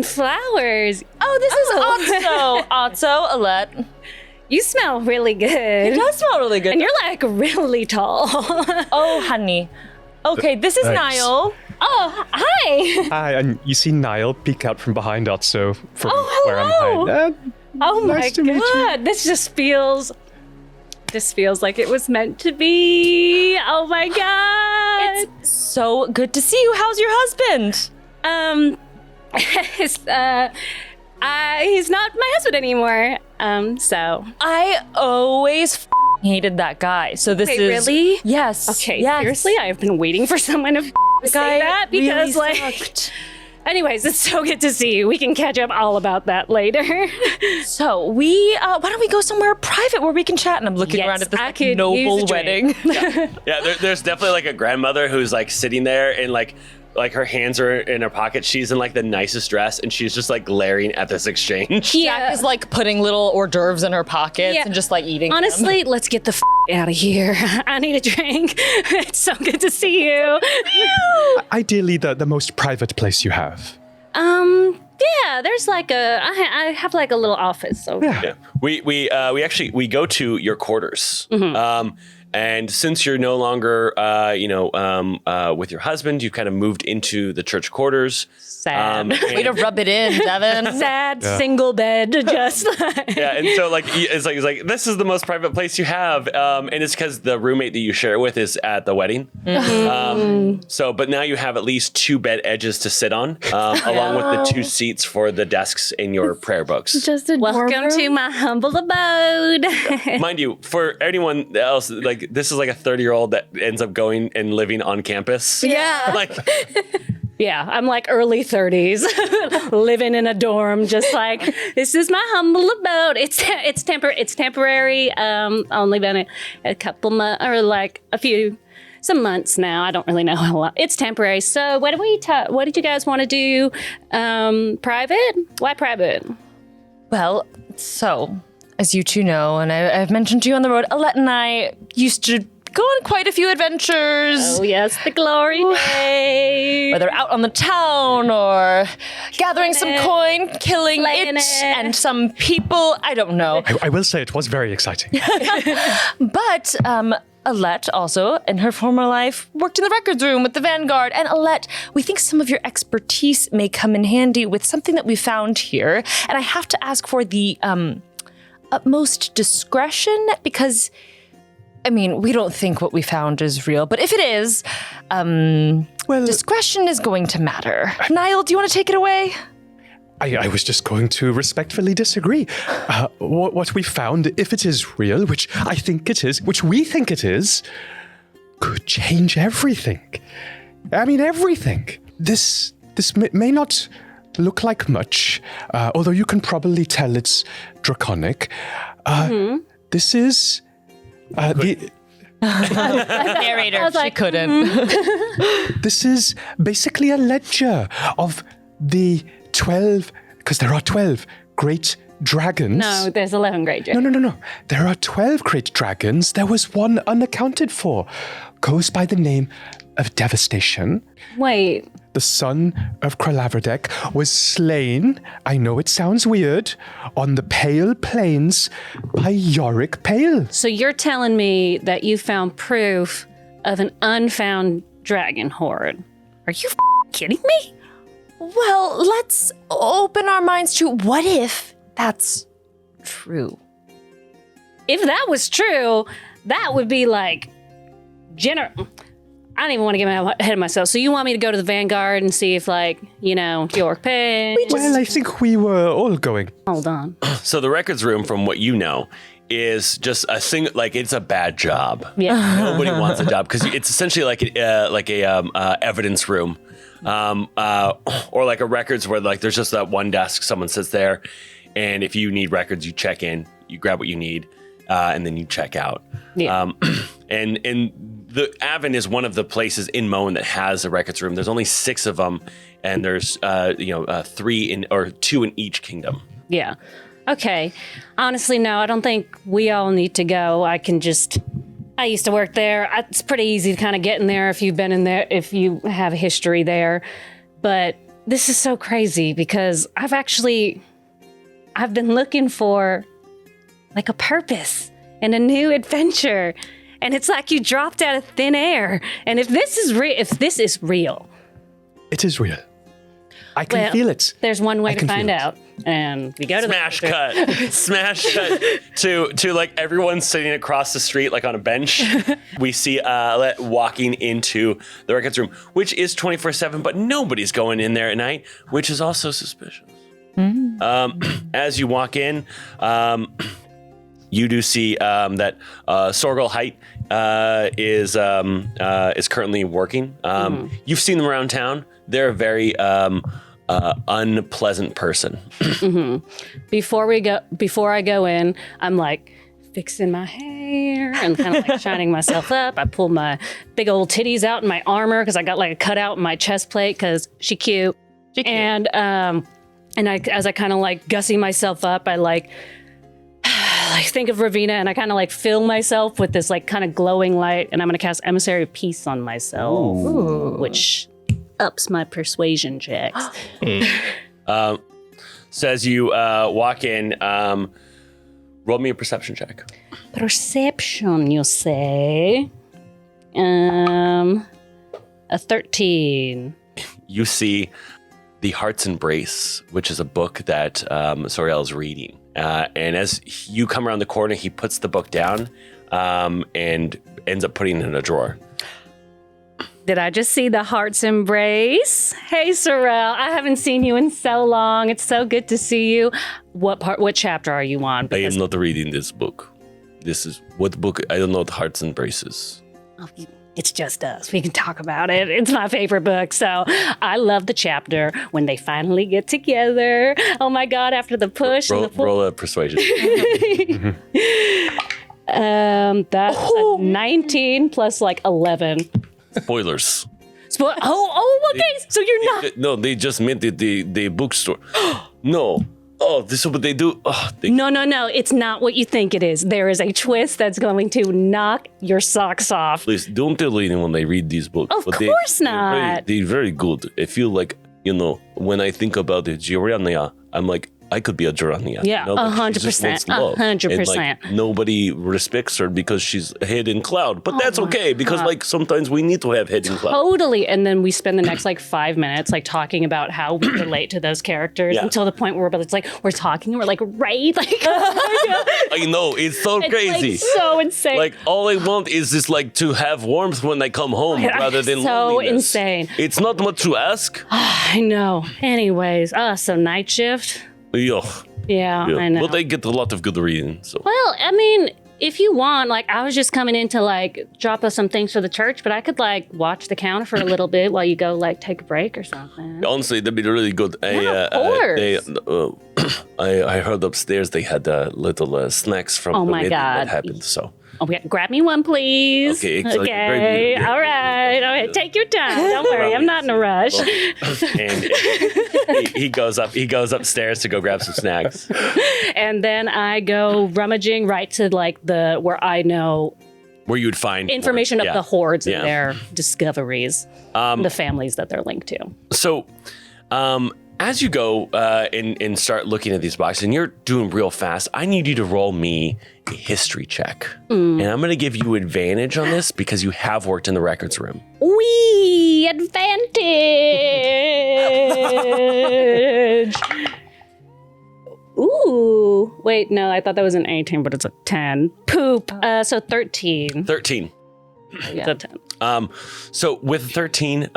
flowers. Oh, this is Otso, Alette. You smell really good. It does smell really good. And you're like really tall. Oh, honey. Okay, this is Thanks. Nile. Oh, hi. Hi, and you see Nile peek out from behind Otso from where I'm hello. hiding. Oh Nice my to meet you. God. This feels like it was meant to be. Oh my God. It's so good to see you. How's your husband? He's not my husband anymore. So. I always hated that guy. So this Wait, is really? Yes. Okay, yes. seriously, I've been waiting for someone to say that because, really like, sucked. anyways, it's so good to see you. We can catch up all about that later. So we, why don't we go somewhere private where we can chat? And I'm looking Yes, around at this I like, could use noble a drink. wedding. Yeah, there's definitely like a grandmother who's like sitting there and like her hands are in her pocket. She's in like the nicest dress and she's just like glaring at this exchange. Jack is like putting little hors d'oeuvres in her pockets Yeah. and just like eating them. Honestly, let's get the out of here. I need a drink. It's so good to see you. Ideally, the most private place you have. Yeah, there's like I have like a little office. So Yeah. We go to your quarters. And since you're no longer, with your husband, you've kind of moved into the church quarters. sad. Way to rub it in, Devin. Sad single bed, just like. Yeah, and so like it's like this is the most private place you have, and it's because the roommate that you share with is at the wedding. But now you have at least 2 bed edges to sit on, along with the 2 seats for the desks in your prayer books. Just a Welcome to my humble abode. Mind you, for anyone else, like this is like a 30-year-old that ends up going and living on campus. Yeah. Like Yeah, I'm like early 30s, living in a dorm, just like this is my humble abode. It's temporary. Only been a couple months or like some months now. I don't really know how long. It's temporary. So what did you guys want to do? Private? Why private? Well, so, as you 2 know, and I've mentioned to you on the road, Alette and I used to go on quite a few adventures. Oh yes, the glory days. Whether out on the town or gathering some coin, killing Slaying it, it. and some people. I don't know. I will say it was very exciting. But Alette also, in her former life, worked in the records room with the Vanguard. And Alette, we think some of your expertise may come in handy with something that we found here. And I have to ask for the utmost discretion because, I mean, we don't think what we found is real. But if it is, discretion is going to matter. Nile, do you want to take it away? I was just going to respectfully disagree. What we found, if it is real, which I think it is, which we think it is, could change everything. I mean, everything. This may not look like much, although you can probably tell it's draconic. This is The, Narrator, she couldn't. this is basically a ledger of the 12, because there are 12 great dragons. No, there's 11 great dragons. No. There are 12 great dragons. There was one unaccounted for. Goes by the name of Devastation. Wait, The son of Kralaverdek was slain, I know it sounds weird, on the Pale Plains by Yorick Pale. so you're telling me that you found proof of an unfound dragon horde? Are you kidding me? Well, let's open our minds to what if that's true. If that was true, that would be like I don't even want to get ahead of myself. So you want me to go to the Vanguard and see if, like, York Pay? Well, I think we were all going. Hold on. So the records room, from what you know, is just a thing. Like, it's a bad job. Yeah. Nobody wants a job because it's essentially like a evidence room, or like a records where like there's just that one desk. Someone sits there, and if you need records, you check in, you grab what you need, and then you check out. Yeah. And the Aaven is one of the places in Moen that has a records room. There's only 6 of them, and there's 2 in each kingdom. Yeah. Okay. Honestly, no, I don't think we all need to go. I used to work there. It's pretty easy to kind of get in there if you've been in there, if you have a history there. But this is so crazy because I've been looking for like a purpose and a new adventure. And it's like you dropped out of thin air. And if this is real, It is real. I can feel it. There's one way I to can find feel it. out. And we go to Smash cut to like everyone sitting across the street, like on a bench. We see Alette walking into the records room, which is 24/7, but nobody's going in there at night, which is also suspicious. As you walk in, you do see that Sorgel Height is currently working. You've seen them around town. They're a very unpleasant person. Before I go in, I'm like fixing my hair and kind of like shining myself up. I pull my big old titties out in my armor because I got like a cutout in my chest plate because she cute. And as I kind of like gussy myself up, I like think of Ravina and I kind of like fill myself with this like kind of glowing light, and I'm going to cast Emissary of Peace on myself, which ups my persuasion checks. So as you walk in, roll me a perception check. Perception, you say? A 13. You see The Heart's Embrace, which is a book that Soriel is reading. And as you come around the corner, he puts the book down and ends up putting it in a drawer. Did I just see The Heart's Embrace? Hey, Sorrel, I haven't seen you in so long. It's so good to see you. What chapter are you on? I am not reading this book. This is what book? I don't know what Heart's Embrace is. It's just us. We can talk about it. It's my favorite book. So I love the chapter when they finally get together. Oh my God, after the push. Roll a persuasion. That's a 19 plus like 11. Spoilers. Okay. So you're not. No, they just meant the bookstore. No. Oh, this is what they do. Oh, No. It's not what you think it is. There is a twist that's going to knock your socks off. Please don't tell anyone they read these books. Of course not. They're very good. I feel like, when I think about it, Giorania, I'm like, I could be a Giorania. Yeah, 100%. 100%. Like, nobody respects her because she's head in cloud. But that's okay because like sometimes we need to have head in cloud. Totally. And then we spend the next like 5 minutes like talking about how we relate to those characters until the point where we're talking and we're like, right? Like, I know, it's so crazy. Like, so insane. Like all I want is just like to have warmth when I come home rather than so loneliness. insane. It's not much to ask. I know. Anyways, so night shift. Yeah, I know. But they get a lot of good reading. So. Well, I mean, if you want, like, I was just coming in to like drop us some things for the church, but I could like watch the counter for a little bit while you go like take a break or something. Honestly, that'd be really good. Yeah, of course. I heard upstairs they had little snacks from the wedding that happened. So Okay, grab me one, please. Okay, Okay. All right. Take your time. Don't worry. I'm not in a rush. And he goes upstairs to go grab some snacks. And then I go rummaging right to like where I know Where you would find information of the hordes Yeah. and their discoveries, the families that they're linked to. So, as you go and start looking at these boxes, and you're doing real fast, I need you to roll me a history check. And I'm going to give you advantage on this because you have worked in the records room. Wee advantage. Ooh. Wait, no, I thought that was an 18, but it's a 10. Poop. So 13. 13. Yeah. It's a 10. So with 13,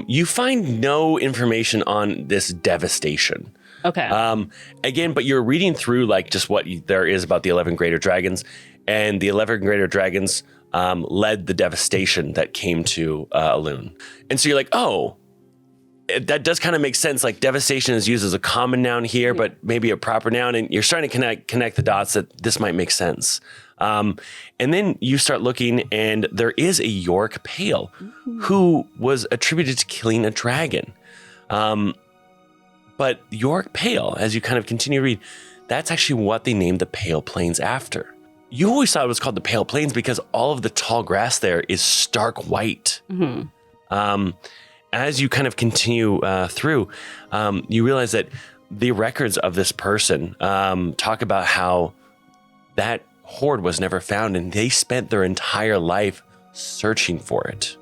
you find no information on this devastation. Okay. Again, but you're reading through like just what there is about the 11 greater dragons, and the 11 greater dragons led the devastation that came to Alun. And so you're like, oh, that does kind of make sense. Like devastation is used as a common noun here, but maybe a proper noun. And you're starting to connect the dots that this might make sense. And then you start looking, and there is a York Pale who was attributed to killing a dragon. But York Pale, as you kind of continue to read, that's actually what they named the Pale Plains after. You always thought it was called the Pale Plains because all of the tall grass there is stark white. As you kind of continue through, you realize that the records of this person talk about how that hoard was never found, and they spent their entire life searching for it.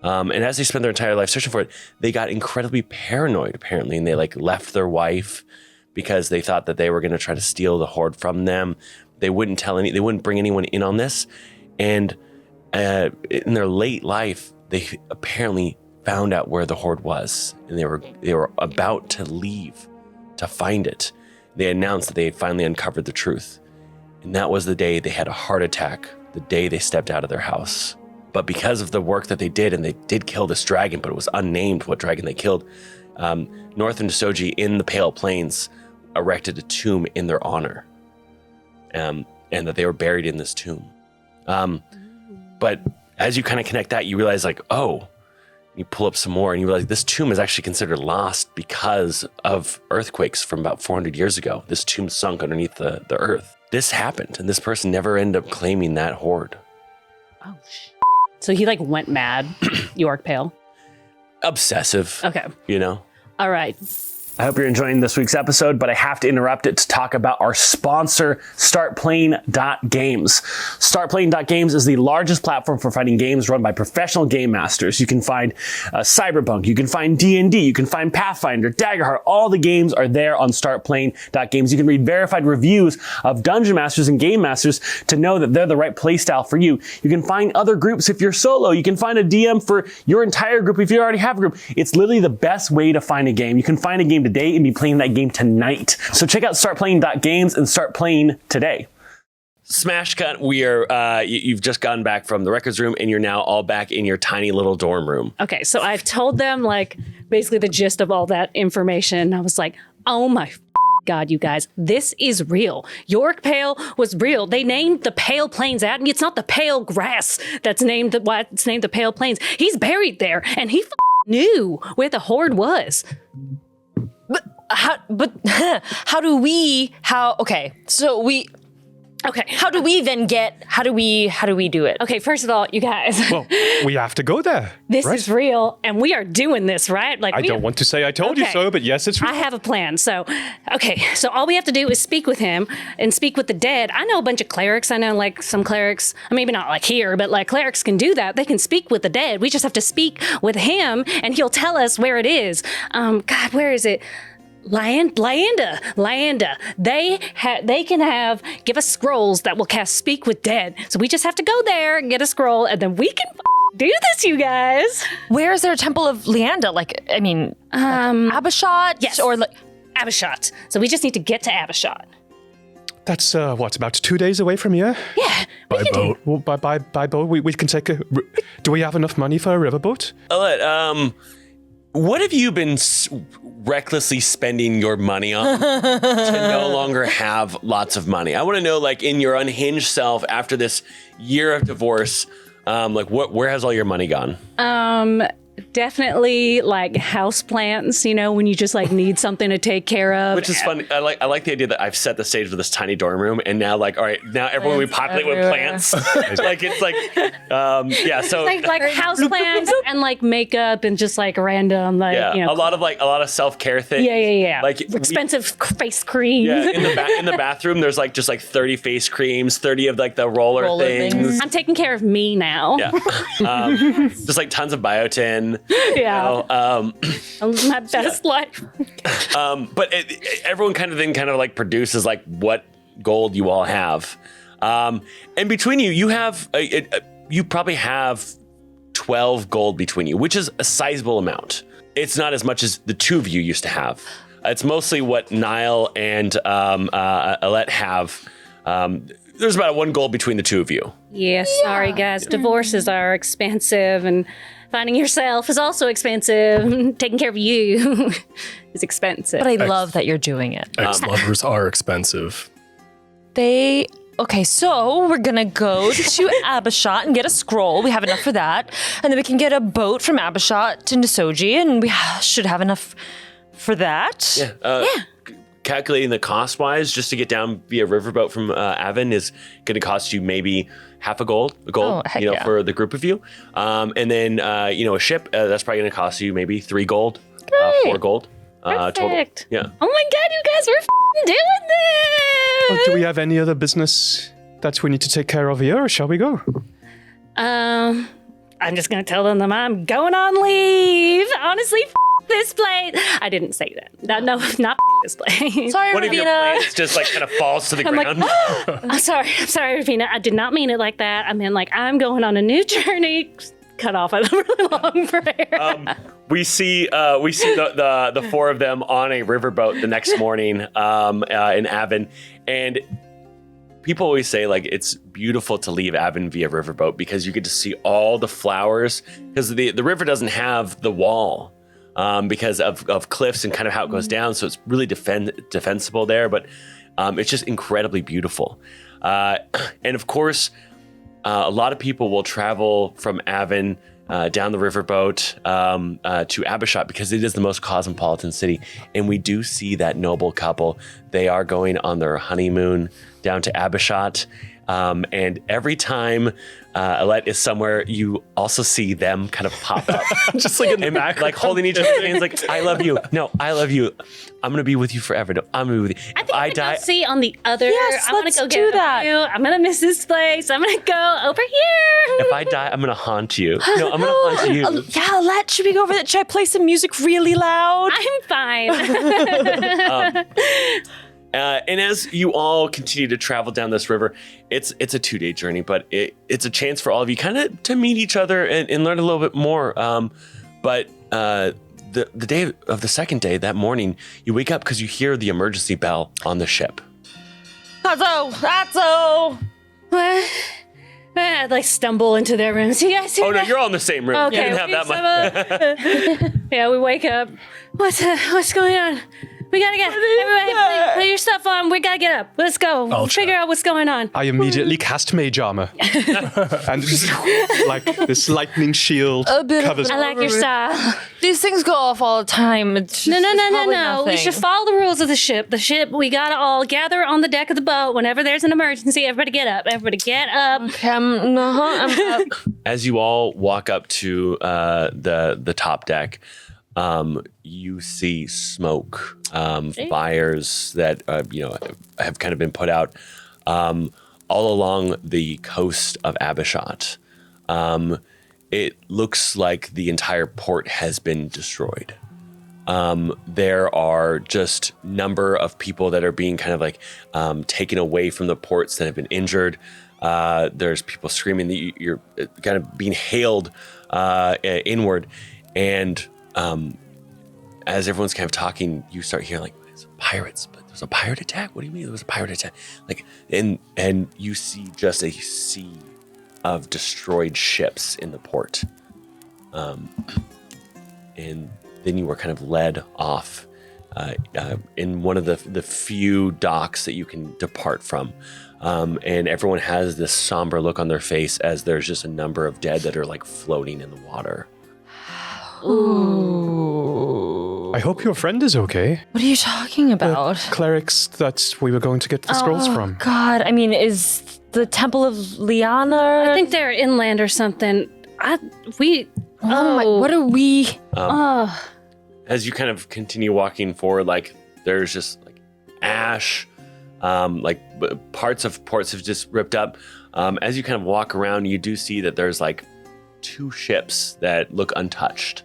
And as they spent their entire life searching for it, they got incredibly paranoid, apparently, and they like left their wife because they thought that they were going to try to steal the hoard from them. They wouldn't they wouldn't bring anyone in on this. And in their late life, they apparently found out where the hoard was, and they were about to leave to find it. They announced that they had finally uncovered the truth. And that was the day they had a heart attack, the day they stepped out of their house. But because of the work that they did, and they did kill this dragon, but it was unnamed what dragon they killed, Northern Soji in the Pale Plains erected a tomb in their honor. And that they were buried in this tomb. But as you kind of connect that, you realize like, oh, you pull up some more and you realize this tomb is actually considered lost because of earthquakes from about 400 years ago. This tomb sunk underneath the earth. This happened, and this person never ended up claiming that hoard. Oh, so he like went mad, York Pale. Obsessive. Okay. You know? All right. I hope you're enjoying this week's episode, but I have to interrupt it to talk about our sponsor, StartPlaying.games. StartPlaying.games is the largest platform for finding games run by professional game masters. You can find Cyberpunk, you can find D&D, you can find Pathfinder, Daggerheart. All the games are there on StartPlaying.games. You can read verified reviews of dungeon masters and game masters to know that they're the right playstyle for you. You can find other groups if you're solo. You can find a DM for your entire group if you already have a group. It's literally the best way to find a game. You can find a game today and be playing that game tonight. So check out StartPlaying.games and start playing today. Smash cut. We are. You've just gotten back from the records room, and you're now all back in your tiny little dorm room. Okay, so I've told them like basically the gist of all that information. I was like, oh my God, you guys, this is real. York Pale was real. They named the Pale Plains out, and it's not the pale grass that's named why it's named the Pale Plains. He's buried there, and he knew where the hoard was. How do we do it? Okay, first of all, you guys. Well, we have to go there. This right? is real, and we are doing this, right? Like I don't want to say I told you so, but yes, it's real. I have a plan. So all we have to do is speak with him and speak with the dead. I know a bunch of clerics. I know like some clerics, maybe not like here, but like clerics can do that. They can speak with the dead. We just have to speak with him, and he'll tell us where it is. God, where is it? Landa. They can give us scrolls that will cast Speak with Dead. So we just have to go there and get a scroll, and then we can do this, you guys. Where is there a temple of Leanda? Like Abishot? Yes. Or like Abishot. So we just need to get to Abishot. That's what, about 2 days away from here? Yeah. By boat. Well, by boat, we can take a. Do we have enough money for a riverboat? What have you been recklessly spending your money on to no longer have lots of money? I want to know, like, in your unhinged self after this year of divorce, like, where has all your money gone? Definitely like house plants, you know, when you just like need something to take care of. Which is funny. I like the idea that I've set the stage for this tiny dorm room, and now, like, all right, now everyone we populate with plants. Like, it's like, yeah. So like house plants and like makeup and just like random, like, you know, a lot of self-care things. Yeah. Like expensive face cream. Yeah, in the bathroom, there's like just like 30 face creams, 30 of like the roller things. I'm taking care of me now. Yeah, just like tons of biotin. Yeah, I'm living my best life. But everyone kind of like produces like what gold you all have, and between you have you probably have 12 gold between you, which is a sizable amount. It's not as much as the two of you used to have. It's mostly what Nile and Alette have. There's about 1 gold between the two of you. Yeah, sorry guys. Divorces are expensive, and finding yourself is also expensive. Taking care of you is expensive. But I love that you're doing it. Ex-lovers are expensive. Okay, so we're gonna go to Abishot and get a scroll. We have enough for that. And then we can get a boat from Abishot to Nisoji, and we should have enough for that. Yeah. Calculating the cost-wise, just to get down via riverboat from Aaven is going to cost you maybe half a gold, for the group of you. And then, a ship, that's probably going to cost you maybe 3 gold, 4 gold total. Perfect. Yeah. Oh my god, you guys were doing this! Do we have any other business that we need to take care of here, or shall we go? I'm just gonna tell them that I'm going on leave. Honestly, this place. I didn't say that. No, not this place. Sorry, One of your Ravina. plants just like kind of falls to the ground. I'm sorry, Ravina. I did not mean it like that. I meant like I'm going on a new journey. Cut off a really long prayer. We see the 4 of them on a riverboat the next morning in Aaven, and people always say like it's beautiful to leave Aaven via riverboat because you get to see all the flowers, because the river doesn't have the wall because of cliffs and kind of how it goes down, so it's really defensible there, but it's just incredibly beautiful. And of course, a lot of people will travel from Aaven down the riverboat to Abishot because it is the most cosmopolitan city. And we do see that noble couple. They are going on their honeymoon down to Abishot. And every time Alette is somewhere, you also see them kind of pop up. Just like in the back. Like holding each other's hands like, I love you. No, I love you. I'm going to be with you forever. No, I'm going to be with you. I think I die. See on the other. Yes, I'm gonna let's go do get that. you. I'm gonna miss this place. I'm gonna go over here. If I die, I'm going to haunt you. No, I'm going to haunt you. Yeah, Alette, should we go over there? Should I play some music really loud? I'm fine. And as you all continue to travel down this river, it's a 2-day journey, but it's a chance for all of you kind of to meet each other and learn a little bit more. But the day of the second day, that morning, you wake up because you hear the emergency bell on the ship. Atzo! What? I'd like stumble into their rooms. You guys hear Oh, no, that? you're all in the same room. Okay, You didn't have that much. Yeah, we wake up. What's going on? We gotta get everybody. Put your stuff on. We gotta get up. Let's go. I'll Figure out what's going on. I immediately cast mage armor. And like this lightning shield covers. I like your style. These things go off all the time. It's just, No. it's probably We nothing. should follow the rules of the ship. The ship. We gotta all gather on the deck of the boat whenever there's an emergency. Everybody get up. Everybody get up. Okay, I'm up. As you all walk up to the top deck, you see smoke, fires that have kind of been put out all along the coast of Abishot. It looks like the entire port has been destroyed. There are just number of people that are being kind of like taken away from the ports that have been injured. There's people screaming that you're kind of being hailed inward, and as everyone's kind of talking, you start hearing like, it's pirates, but there's a pirate attack? What do you mean there was a pirate attack? Like, and you see just a sea of destroyed ships in the port. And then you are kind of led off in one of the few docks that you can depart from. And everyone has this somber look on their face as there's just a number of dead that are like floating in the water. Ooh. I hope your friend is okay. What are you talking about? Clerics that we were going to get the scrolls from. God, I mean, is the Temple of Liana? I think they're inland or something. What are we? As you kind of continue walking forward, like there's just like ash, parts of ports have just ripped up. As you kind of walk around, you do see that there's like 2 ships that look untouched.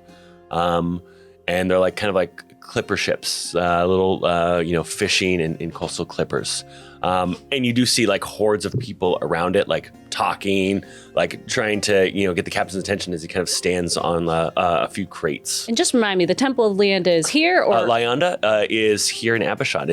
And they're like kind of like clipper ships, little, fishing in coastal clippers. And you do see like hordes of people around it, like talking, like trying to, get the captain's attention as he kind of stands on a few crates. And just remind me, the Temple of Leanda is here, or Lyanda is here in Abishad.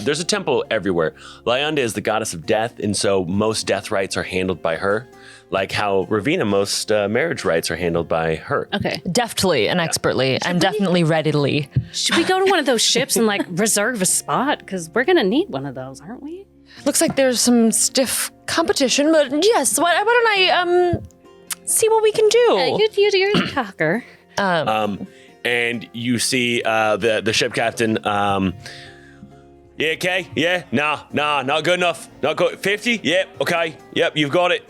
There's a temple everywhere. Lyanda is the goddess of death, and so most death rites are handled by her, like how Ravina, most marriage rites are handled by her. Okay. Deftly and expertly, and definitely readily. Should we go to one of those ships and like reserve a spot? Because we're gonna need one of those, aren't we? Looks like there's some stiff competition, but yes, why don't I see what we can do? You're the talker. And you see the ship captain. Yeah, okay, yeah, nah, not good enough. Not good. 50? Yep, okay, yep, you've got it.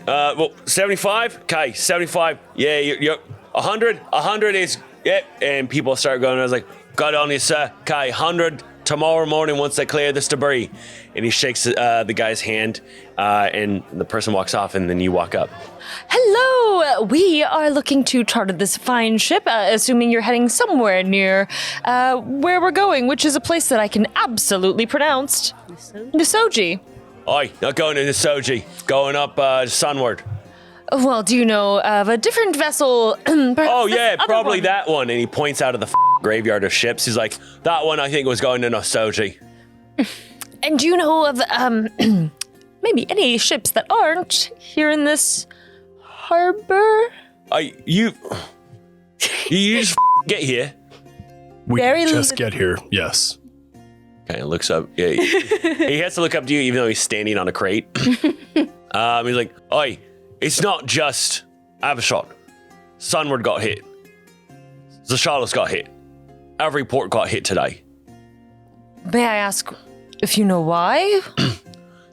75? Okay, 75. Yeah, you're 100? 100 is, yep. And people start going, I was like, got on you, sir. Okay, 100 tomorrow morning once they clear this debris. And he shakes the guy's hand, and the person walks off, and then you walk up. Hello! We are looking to charter this fine ship, assuming you're heading somewhere near where we're going, which is a place that I can absolutely pronounce. Nisoji. Oi, not going to Nisoji. Going up sunward. Well, do you know of a different vessel? Oh, yeah, probably that one. And he points out of the graveyard of ships. He's like, that one I think was going to Nisoji. And do you know of maybe any ships that aren't here in this harbor? You just get here. We just get here, yes. Kind of looks up. Yeah, he has to look up to you even though he's standing on a crate. He's like, oi, it's not just Avashot. Sunward got hit. Zashalos got hit. Every port got hit today. May I ask if you know why?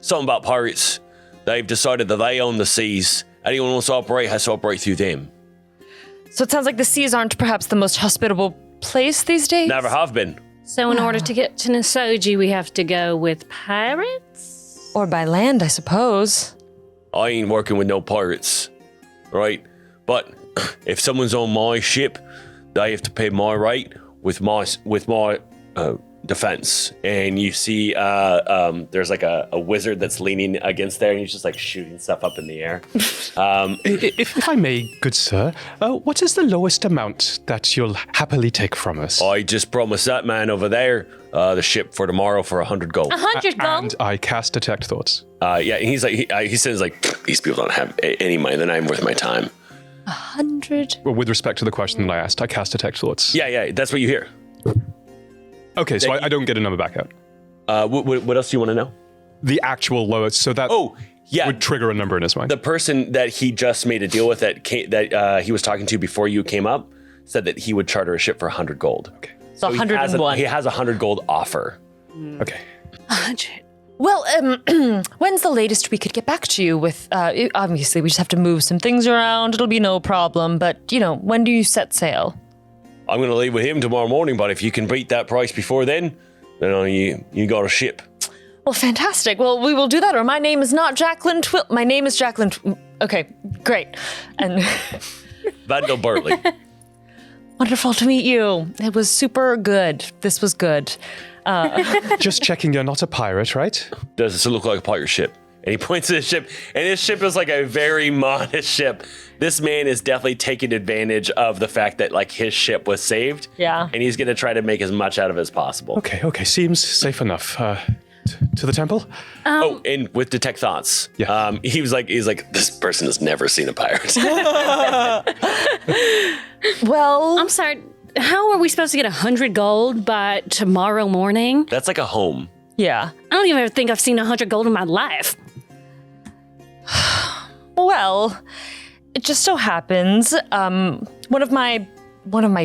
Something about pirates. They've decided that they own the seas. Anyone who wants to operate has to operate through them. So it sounds like the seas aren't perhaps the most hospitable place these days? Never have been. So in order to get to Nisoji, we have to go with pirates? Or by land, I suppose. I ain't working with no pirates, right? But if someone's on my ship, they have to pay my rate with my defense. And you see there's like a wizard that's leaning against there, and he's just like shooting stuff up in the air. If I may, good sir, what is the lowest amount that you'll happily take from us? I just promised that man over there the ship for tomorrow for 100 gold. 100 gold? And I cast Detect Thoughts. Yeah, and he's like, he says like, these people don't have any money. They're not even worth my time. 100? Well, with respect to the question that I asked, I cast Detect Thoughts. Yeah, that's what you hear. Okay, so I don't get a number back out. What else do you want to know? The actual lowest, so that would trigger a number in his mind. The person that he just made a deal with that he was talking to before you came up said that he would charter a ship for 100 gold. Okay. So 101. He has a 100 gold offer. Okay. 100. Well, when's the latest we could get back to you with, obviously we just have to move some things around, it'll be no problem, but, when do you set sail? I'm going to leave with him tomorrow morning, but if you can beat that price before then you got a ship. Well, fantastic. Well, we will do that, or my name is not Jacqueline Twill. My name is Jacqueline. Okay, great. And Vandal Burley. Wonderful to meet you. It was super good. This was good. Just checking you're not a pirate, right? Does it look like a pirate ship? And he points to his ship, and his ship is like a very modest ship. This man is definitely taking advantage of the fact that like his ship was saved. Yeah. And he's going to try to make as much out of it as possible. Okay, seems safe enough. To the temple? And with Detect Thoughts. Yeah. He's like, this person has never seen a pirate. Well, I'm sorry. how are we supposed to get 100 gold by tomorrow morning? That's like a home. Yeah. I don't even think I've seen 100 gold in my life. Well, it just so happens, one of my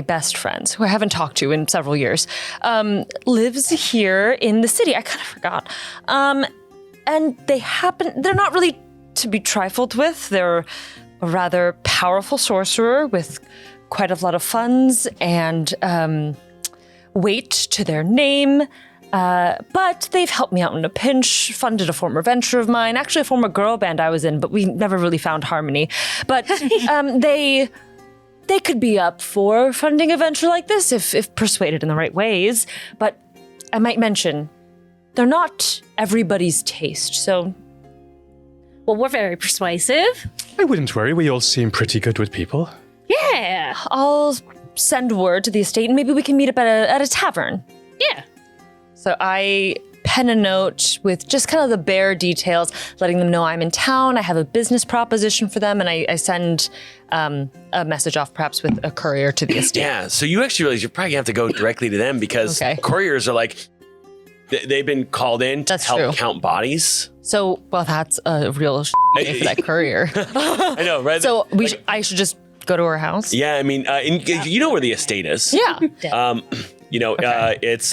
best friends, who I haven't talked to in several years, lives here in the city. I kind of forgot. And they're not really to be trifled with. They're a rather powerful sorcerer with quite a lot of funds and weight to their name. But they've helped me out in a pinch, funded a former venture of mine, actually a former girl band I was in, but we never really found harmony. But they could be up for funding a venture like this if persuaded in the right ways. But I might mention, they're not everybody's taste, so... Well, we're very persuasive. I wouldn't worry. We all seem pretty good with people. Yeah. I'll send word to the estate and maybe we can meet up at a tavern. Yeah. So I pen a note with just kind of the bare details, letting them know I'm in town. I have a business proposition for them, and I send a message off perhaps with a courier to the estate. Yeah, so you actually realize you're probably gonna have to go directly to them because couriers are like, they've been called in to help count bodies. So, well, that's a real day for that courier. I know, right? So I should just go to her house? Yeah, I mean, you know where the estate is. Yeah. It's...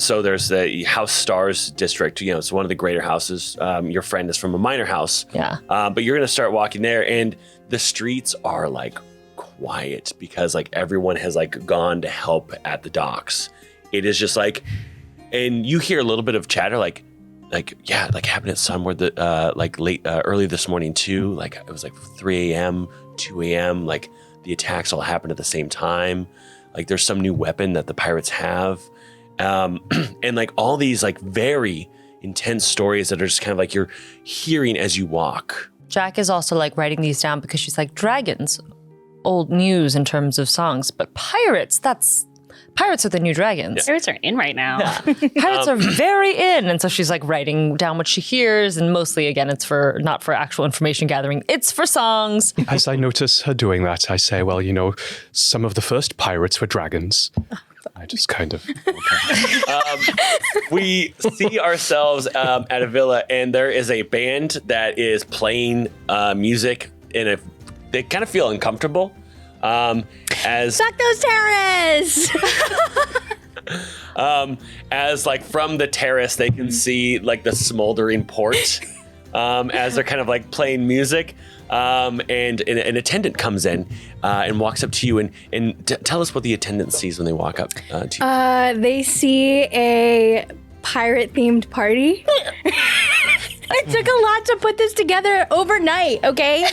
so there's the House Stars district, it's one of the greater houses. Your friend is from a minor house. Yeah. But you're going to start walking there and the streets are like quiet because like everyone has like gone to help at the docks. It is just like, and you hear a little bit of chatter like happened at Sunward late early this morning too. Like it was like 3 a.m., 2 a.m. Like the attacks all happened at the same time. Like there's some new weapon that the pirates have. And like all these like very intense stories that are just kind of like you're hearing as you walk. Jack is also like writing these down because she's like, dragons, old news in terms of songs, but pirates are the new dragons. Yeah. Pirates are in right now. Yeah. Pirates are very in. And so she's like writing down what she hears. And mostly, again, it's not for actual information gathering. It's for songs. As I notice her doing that, I say, well, some of the first pirates were dragons. I just kind of... We see ourselves at a villa and there is a band that is playing music they kind of feel uncomfortable. Suck those terrorists! As like from the terrace, they can see like the smoldering port as they're kind of like playing music. And an attendant comes in and walks up to you and tell us what the attendant sees when they walk up to you. They see a pirate-themed party. It took a lot to put this together overnight, okay?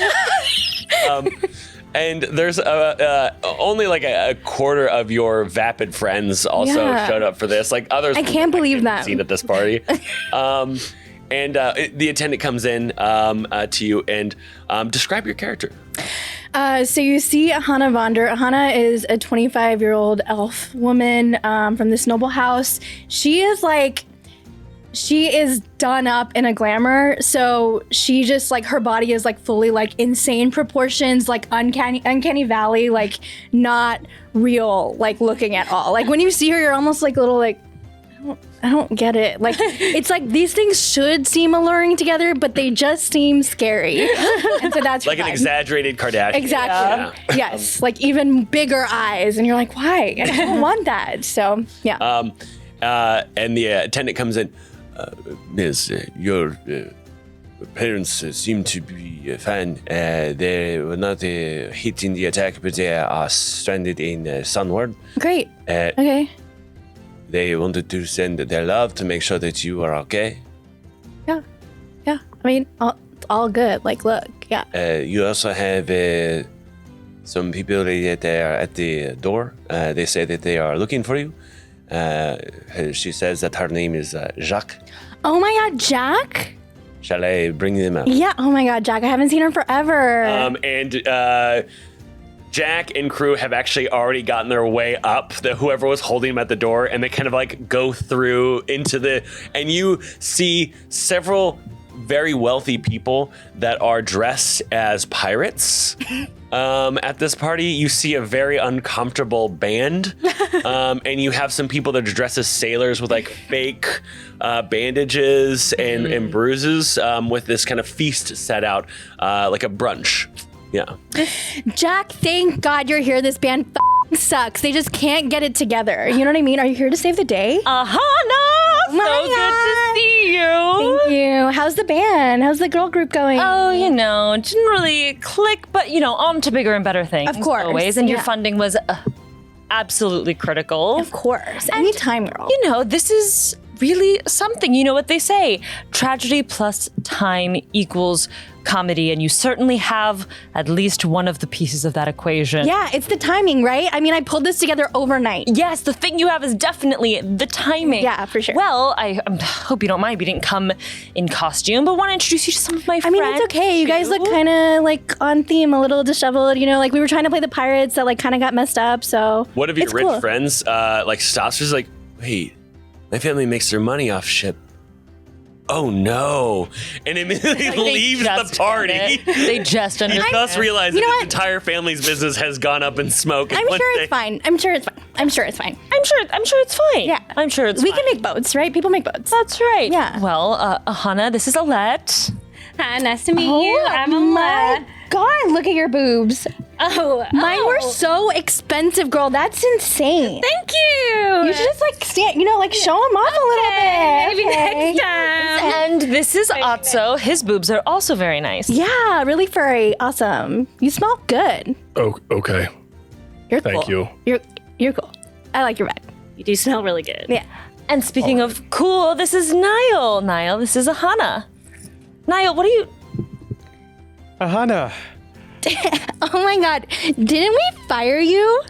And there's only like a quarter of your vapid friends also showed up for this. Like others, I can't believe that. Seen at this party. And the attendant comes in to you and describe your character. So you see Ahana Vonder. Ahana is a 25-year-old elf woman from this noble house. She is done up in a glamour, so she just like her body is like fully like insane proportions, like uncanny valley, like not real, like looking at all. Like when you see her, you're almost like a little like, I don't get it. Like it's like these things should seem alluring together, but they just seem scary. And so that's like fun. An exaggerated Kardashian. Exactly. Yeah. Yes, like even bigger eyes, and you're like, why? I don't want that. So yeah. And the attendant comes in. Miss, your parents seem to be fine. They were not hit in the attack, but they are stranded in Sunward. Great. Okay. They wanted to send their love to make sure that you are okay. Yeah. I mean, all good. Like, look, yeah. You also have some people that are at the door. They say that they are looking for you. She says that her name is Jacques. Oh my God, Jack? Shall I bring them out? Yeah. Oh my God, Jack. I haven't seen her forever. And Jack and crew have actually already gotten their way up. Whoever was holding them at the door, and they kind of like go through into and you see several very wealthy people that are dressed as pirates. At this party, you see a very uncomfortable band, and you have some people that are dressed as sailors with like fake bandages and bruises, with this kind of feast set out, like a brunch. Yeah. Jack, thank God you're here. This band sucks. They just can't get it together. You know what I mean? Are you here to save the day? Ahana! So My good God. to see you. Thank you. How's the band? How's the girl group going? Oh, didn't really click, but on to bigger and better things. Of course, always. And your yeah. funding was absolutely critical. Of course. Anytime, girl. This is really something. You know what they say: tragedy plus time equals comedy, and you certainly have at least one of the pieces of that equation. Yeah, it's the timing, right? I mean, I pulled this together overnight. Yes, the thing you have is definitely the timing. Yeah, for sure. Well, I hope you don't mind. We didn't come in costume, but want to introduce you to some of my friends. I mean, it's okay. You guys look kind of like on theme, a little disheveled. Like we were trying to play the pirates that like kind of got messed up. So One of your it's rich cool. friends stops. She's like, "Wait, my family makes their money off ship." Oh no! And immediately leaves the party. They just understand. Thus realize You that know his what? entire family's business has gone up in smoke. in I'm one sure day. it's fine. I'm sure it's fine. I'm sure it's fine. I'm sure it's fine. Yeah. I'm sure it's We fine. can make boats, right? People make boats. That's right. Yeah. Well, Ahana, this is Alette. Hi, nice to meet you. I'm my God, look at your boobs. Mine were Oh. so expensive, girl. That's insane. Thank you. You should just like stand, show them off a little bit. Maybe next time. And this is Atso. His boobs are also very nice. Yeah, really furry. Awesome. You smell good. Oh, okay. You're cool. Thank you. You're cool. I like your bag. You do smell really good. Yeah. And speaking of cool, this is Nile. Nile, this is Ahana. Nile, what are you... Ahana, Oh my God. Didn't we fire you?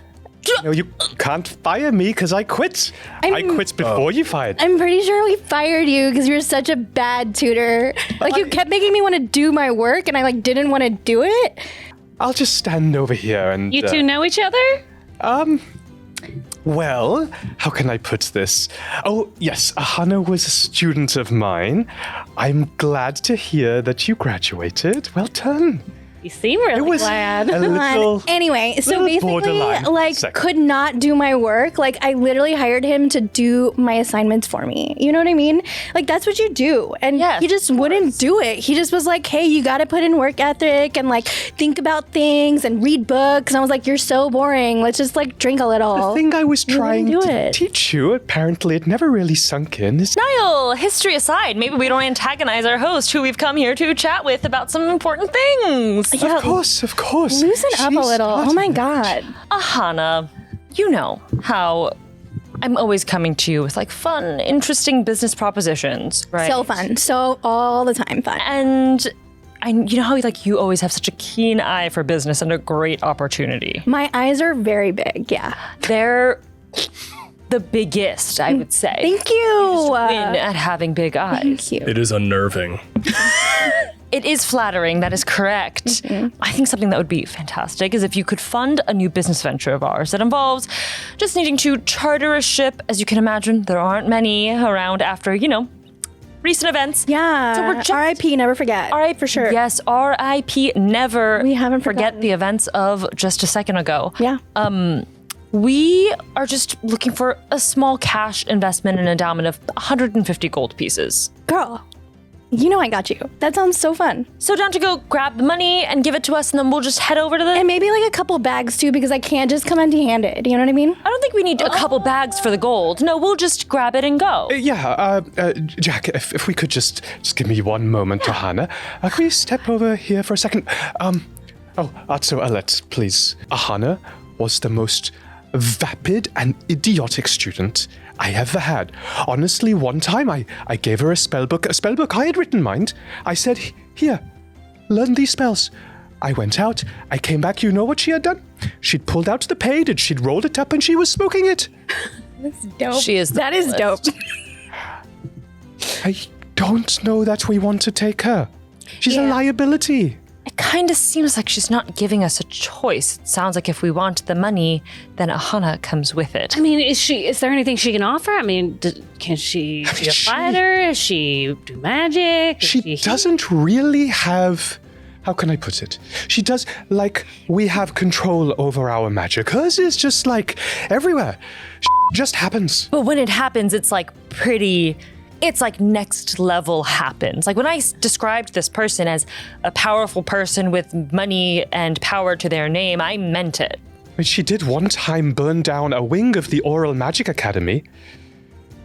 no, you can't fire me because I quit. I quit before you fired. I'm pretty sure we fired you because you were such a bad tutor. Like you kept making me want to do my work and I like didn't want to do it. I'll just stand over here and... You two know each other? Well, how can I put this? Oh, yes, Ahana was a student of mine. I'm glad to hear that you graduated. Well done. You seem really It was glad. a little... Anyway, so little basically, borderline like, second. could not do my work. Like, I literally hired him to do my assignments for me. You know what I mean? Like, that's what you do. And Yes, he just wouldn't do it. He just was like, hey, you got to put in work ethic and, like, think about things and read books. And I was like, you're so boring. Let's just, like, drink a little. The thing I was trying do to it. teach you, apparently it never really sunk in, is... Nile, history aside, maybe we don't antagonize our host who we've come here to chat with about some important things. Yeah, Of course. loosen up a She's little. Oh, starting my it. God. Ahana, you know how I'm always coming to you with like fun, interesting business propositions, right? So fun. So all the time fun. And you know how like you always have such a keen eye for business and a great opportunity. My eyes are very big. Yeah. They're the biggest, I would say. Thank you. Win at having big eyes. Thank you. It is unnerving. It is flattering, that is correct. Mm-hmm. I think something that would be fantastic is if you could fund a new business venture of ours that involves just needing to charter a ship. As you can imagine, there aren't many around after, recent events. Yeah. So we're just- R.I.P. Never forget. R.I.P. For sure. Yes, R.I.P. Never We haven't forget forgotten. the events of just a second ago. Yeah. We are just looking for a small cash investment and endowment of 150 gold pieces. Girl, you know I got you. That sounds so fun. So down to go grab the money and give it to us, and then we'll just head over to the... And maybe like a couple bags too, because I can't just come empty-handed. You know what I mean? I don't think we need a couple bags for the gold. No, we'll just grab it and go. Jack, if we could just give me one moment, Ahana. Can we step over here for a second? Atso, Alette, please. Ahana was the most vapid and idiotic student I ever had. Honestly, one time I gave her a spell book I had written, mind. I said, here, learn these spells. I went out, I came back, you know what she had done? She'd pulled out the page and she'd rolled it up and she was smoking it. Dope. She is the That is dope. I don't know that we want to take her. She's a liability. It kind of seems like she's not giving us a choice. It sounds like if we want the money, then Ahana comes with it. I mean, is there anything she can offer? I mean, can she be a she- fighter? Does she do magic? Is She doesn't really have how can I put it? She does, like, we have control over our magic. Hers is just, like, everywhere. Just happens. But when it happens, it's like it's like next level happens. Like when I described this person as a powerful person with money and power to their name, I meant it. But she did one time burn down a wing of the Oral Magic Academy.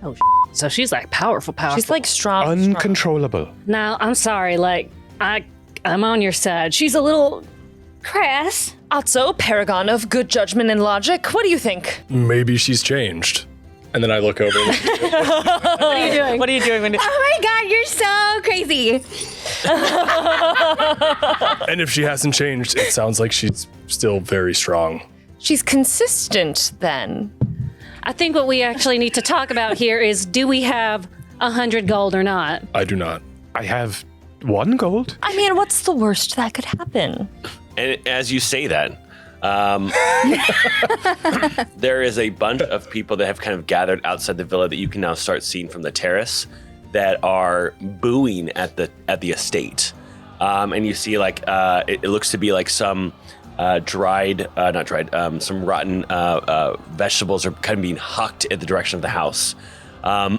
Oh, so she's like powerful. She's like strong. Uncontrollable. Now, I'm sorry, like, I'm on your side. She's a little crass. Also, paragon of good judgment and logic. What do you think? Maybe she's changed. And then I look over. What are you doing? What are you doing when Oh my god, you're so crazy. And if she hasn't changed, it sounds like she's still very strong. she's consistent then? I think what we actually need to talk about here is, do we have 100 gold or not? I do not. I have 1 gold. I mean, what's the worst that could happen? And as you say that, there is a bunch of people that have kind of gathered outside the villa that you can now start seeing from the terrace that are booing at the estate. And you see like it looks to be like some some rotten vegetables are kind of being hucked in the direction of the house. From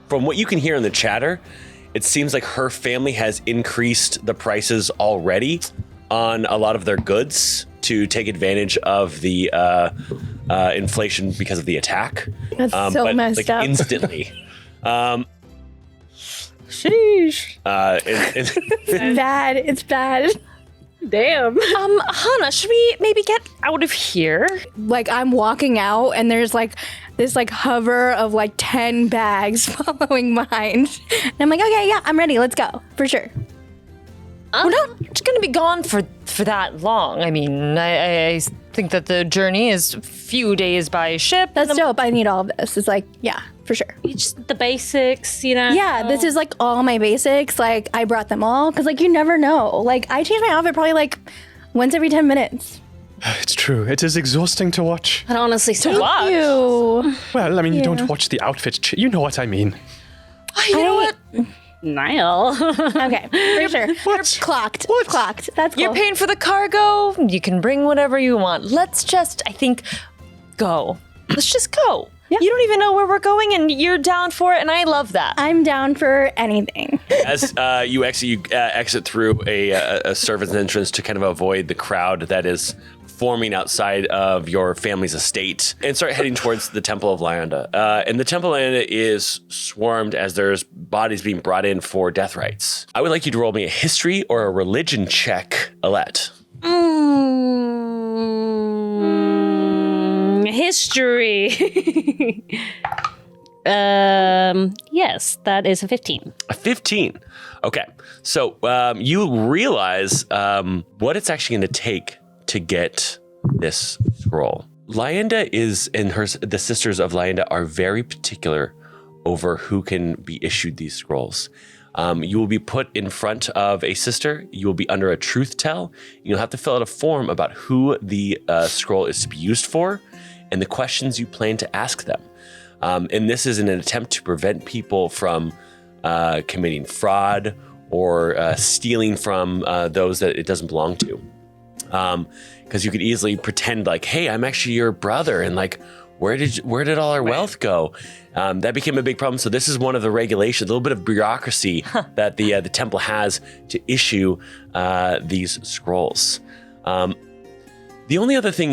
what you can hear in the chatter, it seems like her family has increased the prices already on a lot of their goods to take advantage of the inflation because of the attack. That's so messed up. Instantly. Sheesh. It's bad. It's bad. Damn. Hannah, should we maybe get out of here? Like I'm walking out and there's like this like hover of like 10 bags following behind. And I'm like, okay, yeah, I'm ready. Let's go. For sure. We're not going to be gone for that long. I mean, I think that the journey is a few days by ship. That's dope. I need all of this. It's like, yeah, for sure. Just the basics, you know? Yeah, this is like all my basics. Like I brought them all because like you never know. Like I change my outfit probably like once every 10 minutes. It's true. It is exhausting to watch. But honestly, so watch. Ew. Well, I mean, you don't watch the outfit. You know what I mean. You know what? Niall. Okay, for sure. What? Clocked. What? Clocked. That's cool. You're paying for the cargo. You can bring whatever you want. Let's just, I think, go. Let's just go. Yeah. You don't even know where we're going, and you're down for it, and I love that. I'm down for anything. As you exit through a servant's entrance to kind of avoid the crowd that is forming outside of your family's estate and start heading towards the Temple of Lyanda. And the Temple of Lyanda is swarmed as there's bodies being brought in for death rites. I would like you to roll me a history or a religion check, Alette. History. Yes, that is a 15. A 15. Okay. So you realize what it's actually going to take to get this scroll. Lyanda the sisters of Lyanda are very particular over who can be issued these scrolls. You will be put in front of a sister. You will be under a truth tell. You'll have to fill out a form about who the scroll is to be used for and the questions you plan to ask them. And this is in an attempt to prevent people from committing fraud or stealing from those that it doesn't belong to. Because you could easily pretend like, hey, I'm actually your brother, and like, where did all our wealth go? That became a big problem. So this is one of the regulations, a little bit of bureaucracy that the temple has to issue these scrolls. The only other thing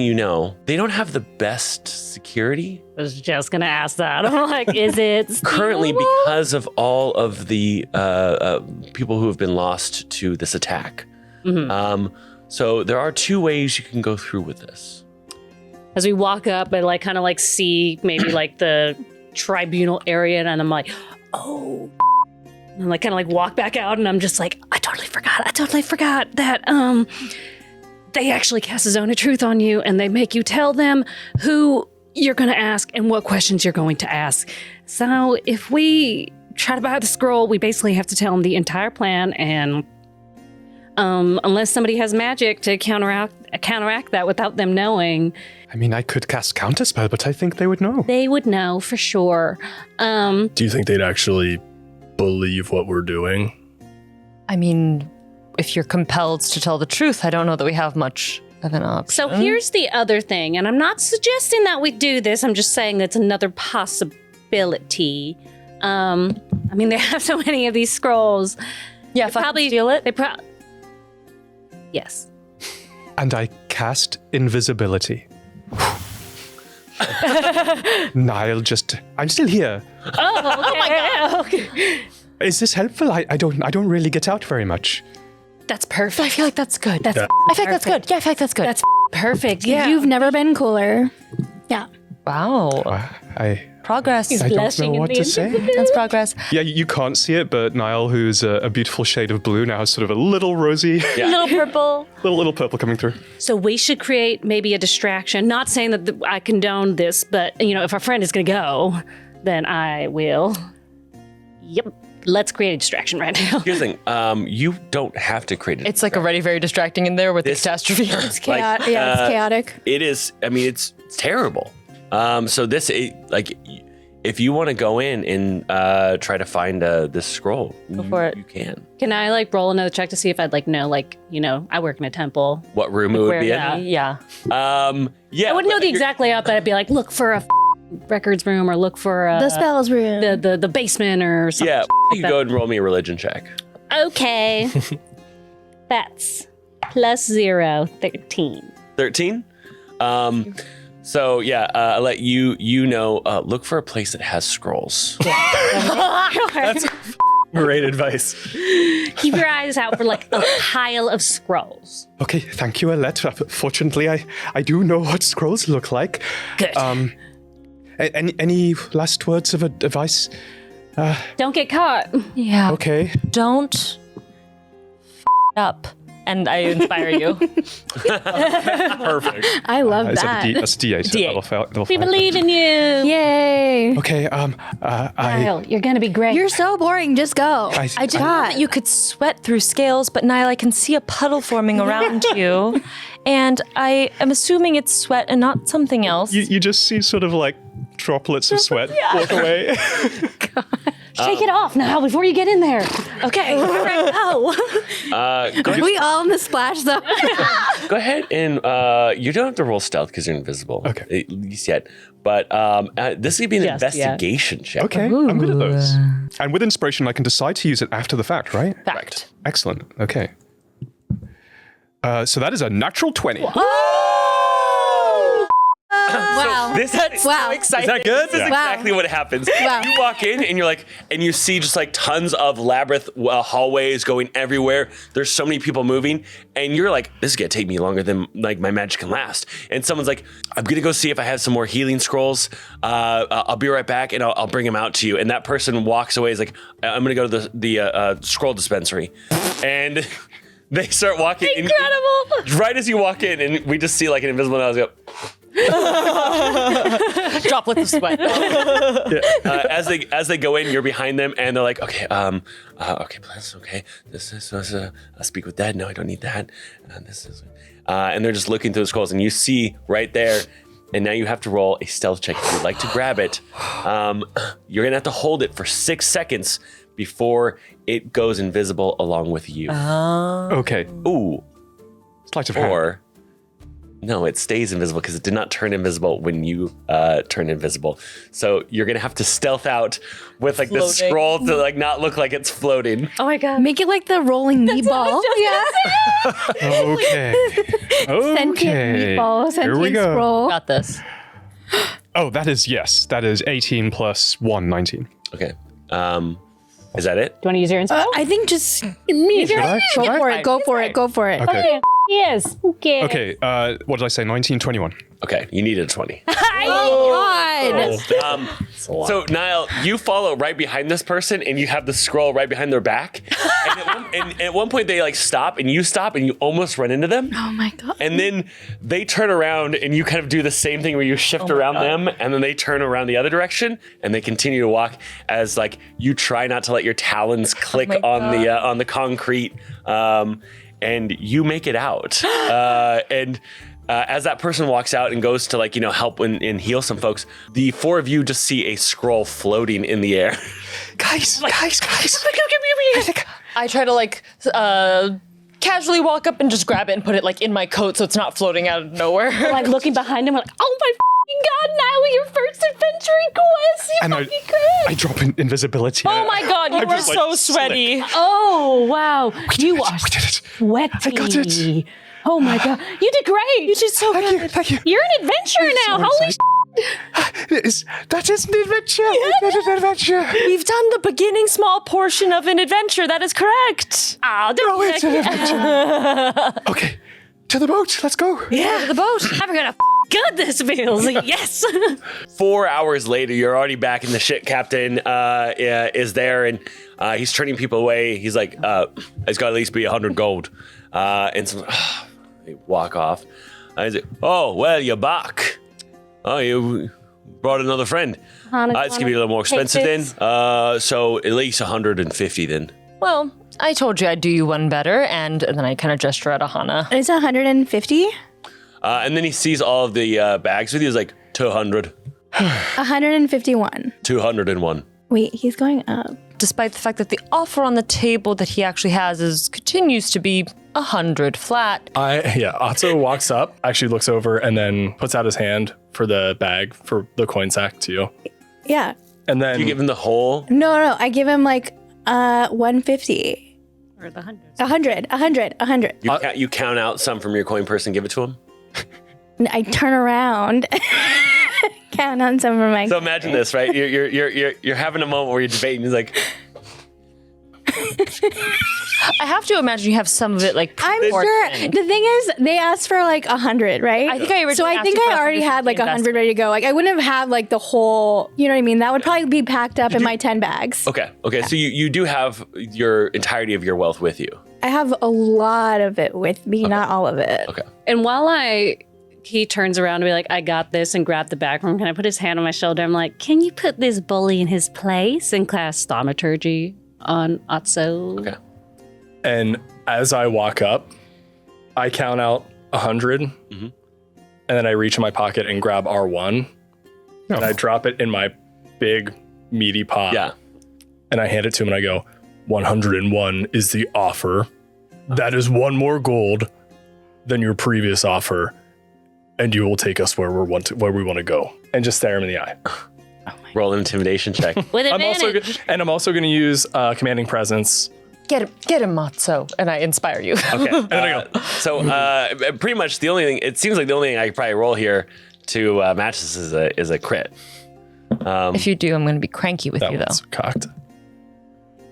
they don't have the best security. I was just going to ask that. I'm like, is it Currently, stealable? because of all of the people who have been lost to this attack. Mm-hmm. So there are 2 ways you can go through with this. As we walk up, I like kind of like see maybe like the tribunal area, and I'm like, oh. And like kind of like walk back out, and I'm just like, I totally forgot that they actually cast a zone of truth on you, and they make you tell them who you're going to ask and what questions you're going to ask. So if we try to buy the scroll, we basically have to tell them the entire plan, and unless somebody has magic to counteract that without them knowing. I mean, I could cast Counterspell, but I think they would know. They would know for sure. Do you think they'd actually believe what we're doing? I mean, if you're compelled to tell the truth, I don't know that we have much of an option. So here's the other thing, and I'm not suggesting that we do this. I'm just saying that's another possibility. I mean, they have so many of these scrolls. yeah, if I Probably can steal it. They probably. Yes. And I cast invisibility. Nile, I'm still here. Oh my god. Okay. Is this helpful? I don't really get out very much. That's perfect. I feel like that's good. I feel like that's good. Yeah, I feel like that's good. That's perfect. Yeah. You've never been cooler. Yeah. wow. Progress. I don't blushing know in what the to say. That's progress. Yeah, you can't see it, but Nile, who's a beautiful shade of blue, now has sort of a little rosy, Little purple. little purple coming through. So we should create maybe a distraction. Not saying that I condone this, but if our friend is going to go, then I will. Yep. Let's create a distraction right now. Here's the thing. You don't have to create it. It's like already very distracting in there with the catastrophe. It's chaotic. Yeah, it's chaotic. It is. I mean, it's terrible. So if you want to go in and try to find this scroll, go for it. You can. Can I roll another check to see if I'd know I work in a temple. What room it would be in? Yeah. Yeah. I wouldn't know the exact layout, but I'd be like, look for a records room or look for The spells room. the basement or something. Yeah. You can go and roll me a religion check. Okay. That's +0, 13. 13. So yeah, I'll let you look for a place that has scrolls. That's great advice. Keep your eyes out for a pile of scrolls. Okay, thank you, Alette. Fortunately, I do know what scrolls look like. Good. Any last words of advice? Don't get caught. Yeah. Okay. Don't up. And I inspire you. Perfect. I love It's that. that's D8. so D8. that'll We five. believe in you. Yay. Okay. Kyle, you're gonna be great. You're so boring. Just go. I didn't know that you could sweat through scales, but Nile, I can see a puddle forming around you. And I am assuming it's sweat and not something else. You just see sort of droplets of sweat walk away. Shake it off now before you get in there. Okay. All right, go. Are we all in the splash zone? Go ahead and you don't have to roll stealth because you're invisible. Okay. At least yet. But this could be an Just yet. investigation check. Okay, I'm good at those. And with inspiration, I can decide to use it after the fact, right? Fact. Excellent. Okay. So that is a natural 20. Wow. This Wow. exciting. Is that good? This is exactly what happens. Wow. You walk in and you're and you see just tons of labyrinth hallways going everywhere. There's so many people moving, and you're this is gonna take me longer than my magic can last. And someone's I'm gonna go see if I have some more healing scrolls. I'll be right back, and I'll bring them out to you. And that person walks away. Is I'm gonna go to the scroll dispensary, and they start walking. Incredible. Right as you walk in, and we just see an invisible nose go. Droplets of sweat. As they go in, you're behind them, and they're okay, okay, please, okay. This is I'll speak with Dad. No, I don't need that. This is, and they're just looking through the scrolls, and you see right there. And now you have to roll a stealth check if you'd like to grab it. You're gonna have to hold it for 6 seconds before it goes invisible along with you. Okay. Ooh, Sleight of hand. or. No, it stays invisible because it did not turn invisible when you turned invisible. So you're gonna have to stealth out with the Floating. scroll to not look like it's floating. Oh my god. Make it like the rolling meatball. Yeah. Okay. Sentient Okay. meatball. Here we Sentient go. scroll. Got this. Oh, that is 18 plus 1, 19. Okay. Is that it? Do you want to use your inspiration? I think just Should I? go for it. Go for it. Go for it. Okay. Yes. Okay. Okay. What did I say? 19, 21. Okay, you needed a 20. God. So Nile, you follow right behind this person, and you have the scroll right behind their back. And at one point, they stop, and you stop, and you almost run into them. Oh my God. And then they turn around, and you kind of do the same thing where you shift around them, and then they turn around the other direction, and they continue to walk as you try not to let your talons click my on the concrete, and you make it out. As that person walks out and goes to help and heal some folks, the four of you just see a scroll floating in the air. Guys. I try to casually walk up and just grab it and put it like in my coat so it's not floating out of nowhere. Like looking behind him, like, oh my God, Nile, your first adventuring quest. You And fucking good. I drop in invisibility. Oh my God, you I'm are just, like, so sweaty. Oh, wow. You are We did it. sweaty. I got it. Oh my God. You did great. You did so good. Thank you. You're an adventurer now. so Holy That is an adventure. We did an adventure. We've done the beginning small portion of an adventure. That is correct. Oh, don't Oh, it's an adventure. Okay, to the boat. Let's go. Yeah, the boat. I forgot how good this feels. Yes. 4 hours later, you're already back, and the ship captain is there, and he's turning people away. He's like, "It's got to at least be 100 gold." And some, they walk off. He's like, "Oh, well, you're back. Oh, you brought another friend. It's gonna be a little more expensive then. So at least 150 then." Well, I told you I'd do you one better, and then I kind of gesture at Ahana. It's 150. And then he sees all of the bags with you. He's like, 200, 151. 201. Wait, he's going up. Despite the fact that the offer on the table that he actually has continues to be 100 flat. Otso walks up, actually looks over, and then puts out his hand for the bag, for the coin sack to you. Yeah. And then You give him the whole. No, I give him like 150. Or the hundreds. 100. You count out some from your coin purse and give it to him. I turn around, count on some of my. So imagine this, right? You're having a moment where you're debating. He's like, I have to imagine you have some of it like I'm sure. The thing is, they asked for like 100, right? I think I originally So I asked think you for I already had like 100 ready to go. Like I wouldn't have had like the whole. You know what I mean? That would probably be packed up in my 10 bags. okay. So you do have your entirety of your wealth with you. I have a lot of it with me, not all of it. Okay. And while he turns around to be like, I got this, and grab the bag from him. Can I put his hand on my shoulder? I'm like, can you put this bully in his place and cast thaumaturgy on Otso? Okay. And as I walk up, I count out 100, and then I reach in my pocket and grab R1, and I drop it in my big, meaty pot. Yeah. And I hand it to him, and I go, 101 is the offer. That is one more gold than your previous offer, and you will take us where we want to go. And just stare him in the eye. Roll an intimidation check. With I'm advantage. also going to use commanding presence. Get him, Matzo, and I inspire you. Okay. So pretty much the only thing, it seems like the only thing I could probably roll here to match this is a crit. If you do, I'm going to be cranky with That you, though. one's cocked.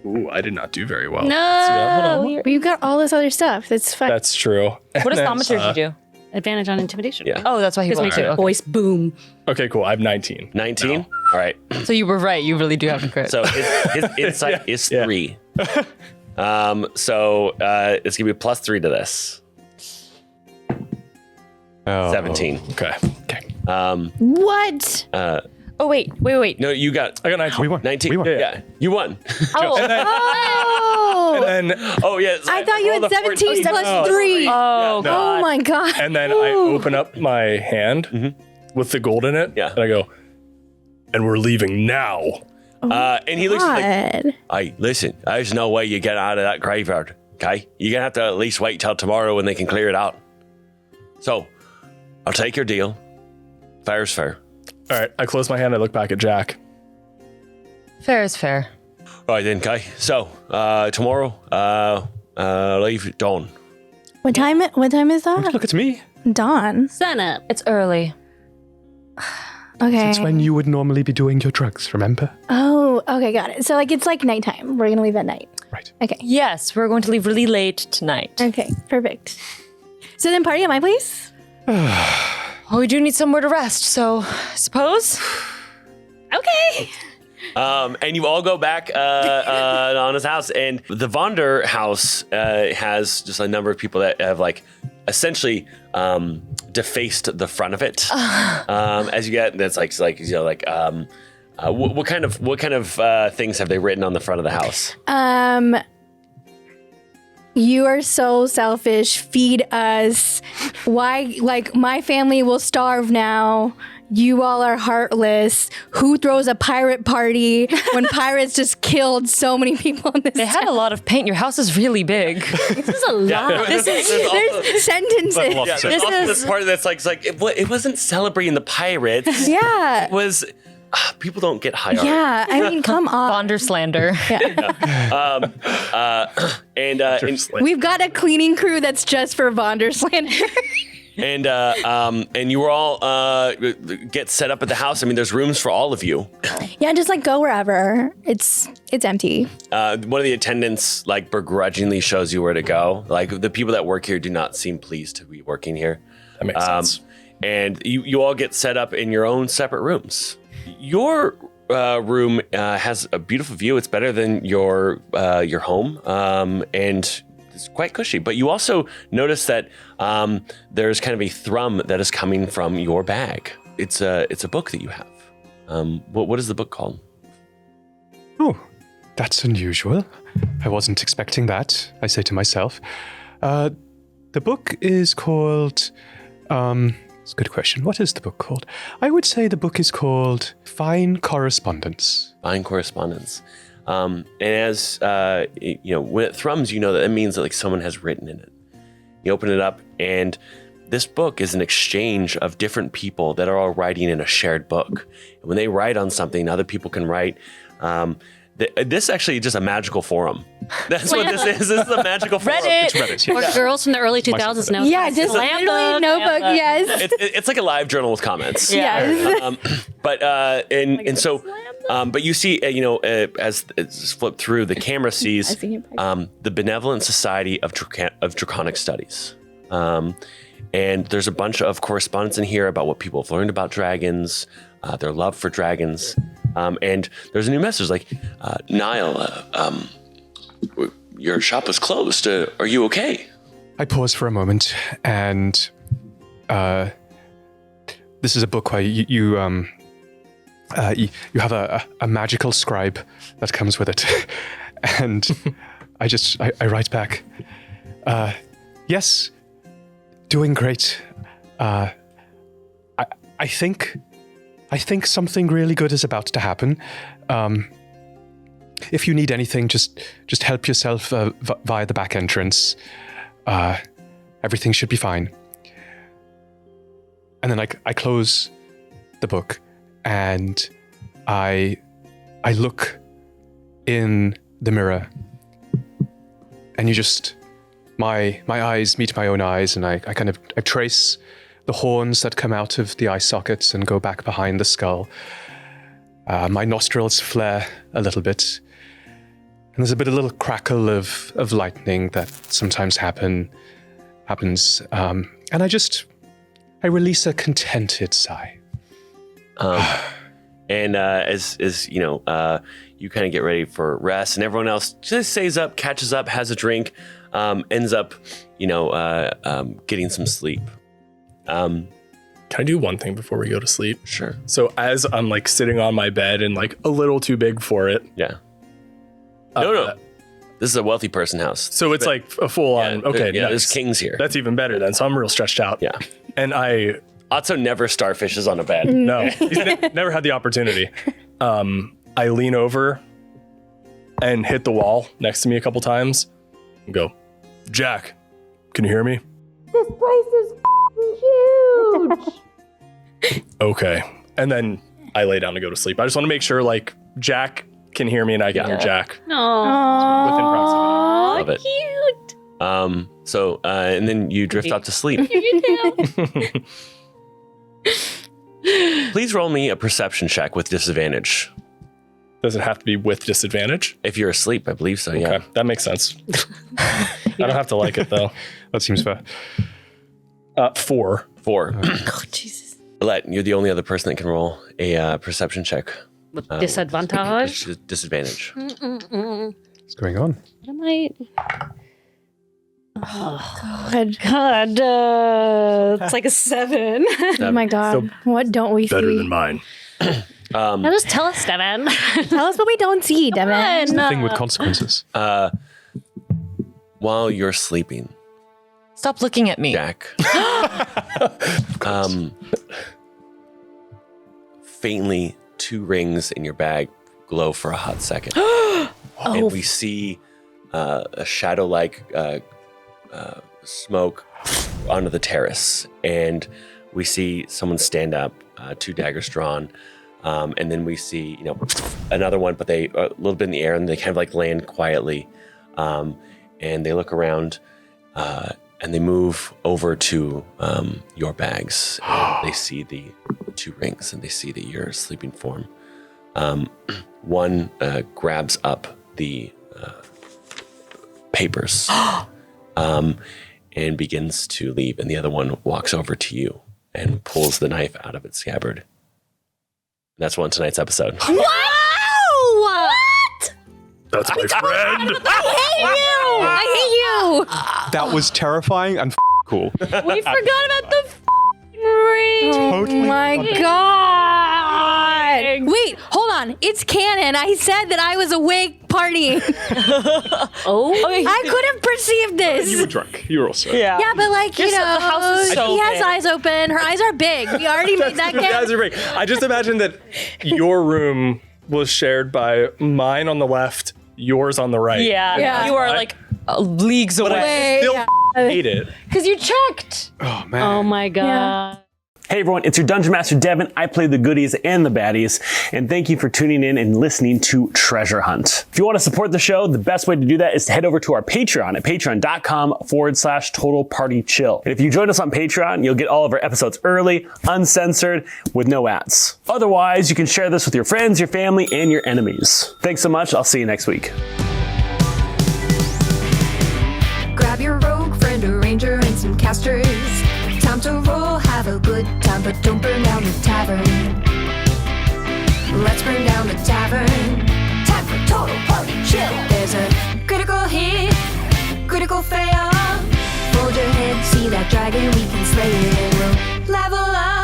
Ooh, I did not do very well. No. But you got all this other stuff. That's fine. That's true. What does thaumaturgy do? Advantage on intimidation. Yeah. Oh, that's why he Just rolled makes too. your Okay. voice boom. Okay, cool. I have 19. 19? All right. So you were right. You really do have a crit. So his insight is 3. So it's going to be +3 to this. 17. Okay. What? oh, wait. No, you got I got 19. We won. 19. We won. Yeah, you won. Oh, Oh! And then Oh, yes. I thought you had 17 plus 3. oh, no. Oh my god. And then I open up my hand with the gold in it. Yeah. And I go, and we're leaving now. And he looks like, God. hey, listen, there's no way you get out of that graveyard, okay? You're going to have to at least wait till tomorrow when they can clear it out. So, I'll take your deal. Fair is fair. All right. I close my hand. I look back at Jack. fair is fair. All right then, okay. So, tomorrow, leave at dawn. What time is that? Look at me. Dawn. Sun up. It's early. Okay. It's when you would normally be doing your drugs, remember? Oh, okay, got it. So like it's like nighttime. We're gonna leave at night. Right. Okay. Yes, we're going to leave really late tonight. Okay, perfect. So then party at my place? Oh, we do need somewhere to rest, so I suppose. Okay. And you all go back on his house, and the Vonder house has just a number of people that have like essentially defaced the front of it. As you get, that's like you know like what kind of things have they written on the front of the house? You are so selfish. Feed us. Why? Like, my family will starve now. You all are heartless. Who throws a pirate party when pirates just killed so many people in this They had a lot of paint. Your house is really big. This is a lot. This is There's sentences. Yeah, This there's also is- this part that's like, it wasn't celebrating the pirates. Yeah. It was, people don't get high art. Yeah. I mean, come on. Bonder slander. And We've got a cleaning crew that's just for Vonderslander. and you were all get set up at the house. I mean, there's rooms for all of you. Yeah, just like go wherever. It's empty. One of the attendants like begrudgingly shows you where to go. Like the people that work here do not seem pleased to be working here. That makes sense. And you all get set up in your own separate rooms. Your room has a beautiful view. It's better than your home, and it's quite cushy. But you also notice that there's kind of a thrum that is coming from your bag. It's a book that you have. What is the book called? Oh, that's unusual. I wasn't expecting that, I say to myself. The book is called... it's a good question. What is the book called? I would say the book is called Fine Correspondence. Fine Correspondence. And as, when it thrums, you know that means that like someone has written in it. You open it up, and this book is an exchange of different people that are all writing in a shared book. And when they write on something, other people can write. This is actually just a magical forum. That's what this is. This is a magical forum. Reddit. It's Reddit, Or yes. girls from the early 2000s know. Yeah, just Slam literally book, notebook. slam book. Yes. It's like a live journal with comments. Yes. But you see, as it's flipped through, the camera sees see your picture. the Benevolent Society of Draconic Studies. And there's a bunch of correspondence in here about what people have learned about dragons, their love for dragons. And there's a new message like, Nile, your shop was closed. Are you okay? I pause for a moment, and this is a book where you have a magical scribe that comes with it. And I write back, yes, doing great. I think something really good is about to happen. If you need anything, just help yourself via the back entrance. Everything should be fine. And then I close the book, and I look in the mirror, and my eyes meet my own eyes, and I trace the horns that come out of the eye sockets and go back behind the skull. My nostrils flare a little bit, and there's a little crackle of lightning that sometimes happens, and I release a contented sigh. And as you kind of get ready for rest, and everyone else just stays up, catches up, has a drink, ends up, getting some sleep. Can I do one thing before we go to sleep? Sure. So as I'm like sitting on my bed and like a little too big for it. Yeah. No. This is a wealthy person house. So it's like a full on. Okay. Yeah, nice. there's kings here. That's even better then. So I'm real stretched out. Yeah. And Otso never starfishes on a bed. no, he's never had the opportunity. I lean over and hit the wall next to me a couple times and go, Jack, can you hear me? This place is huge. Okay. And then I lay down to go to sleep. I just want to make sure like Jack can hear me and I can hear Jack Aww. within proximity. Love it. Cute. And then you drift off to sleep. Please roll me a perception check with disadvantage. Does it have to be with disadvantage? If you're asleep, I believe so, yeah. Okay, that makes sense. I don't have to like it though. That seems fair. 4. 4. Oh, Jesus. Alette, you're the only other person that can roll a perception check. With disadvantage? Disadvantage. What's going on? What am I? God. It's like a 7. Oh my God. What don't we Better see? than mine. Now just tell us, Devin. Tell us what we don't see, Devin. Thing with consequences. While you're sleeping, Stop looking at me. Jack, faintly, 2 rings in your bag glow for a hot second. And we see a shadow-like smoke onto the terrace. And we see someone stand up, 2 daggers drawn. And then we see, another one, but they are a little bit in the air and they kind of like land quietly. And they look around and they move over to your bags. And they see the 2 rings and they see that you're a sleeping form. One grabs up the papers and begins to leave. And the other one walks over to you and pulls the knife out of its scabbard. That's one tonight's episode. Wow! What? That's my friend. I hate you. That was terrifying and cool. We forgot about the ring. Totally Oh my god! Wait, hold on. It's canon. I said that I was awake partying. I could have perceived this. You were drunk. You were also. Yeah. Yeah, but the house is so he has big. eyes open. Her eyes are big. We already made that You guys canon. are right. I just imagine that your room was shared by mine on the left, yours on the right. Yeah. You are like leagues But I away. still hate it. Because you checked. Oh man. Oh my god. Hey everyone, it's your Dungeon Master Devin. I play the goodies and the baddies, and thank you for tuning in and listening to Treasure Hunt. If you want to support the show, the best way to do that is to head over to our Patreon at patreon.com/Total Party Chill. And if you join us on Patreon, you'll get all of our episodes early, uncensored, with no ads. Otherwise, you can share this with your friends, your family, and your enemies. Thanks so much. I'll see you next week. Grab your rogue friend, a ranger, and some casters. Time to roll, have a good time, but don't burn down the tavern. Let's burn down the tavern. Time for total party chill. There's a critical hit, critical fail. Hold your head, see that dragon, we can slay it. We'll level up.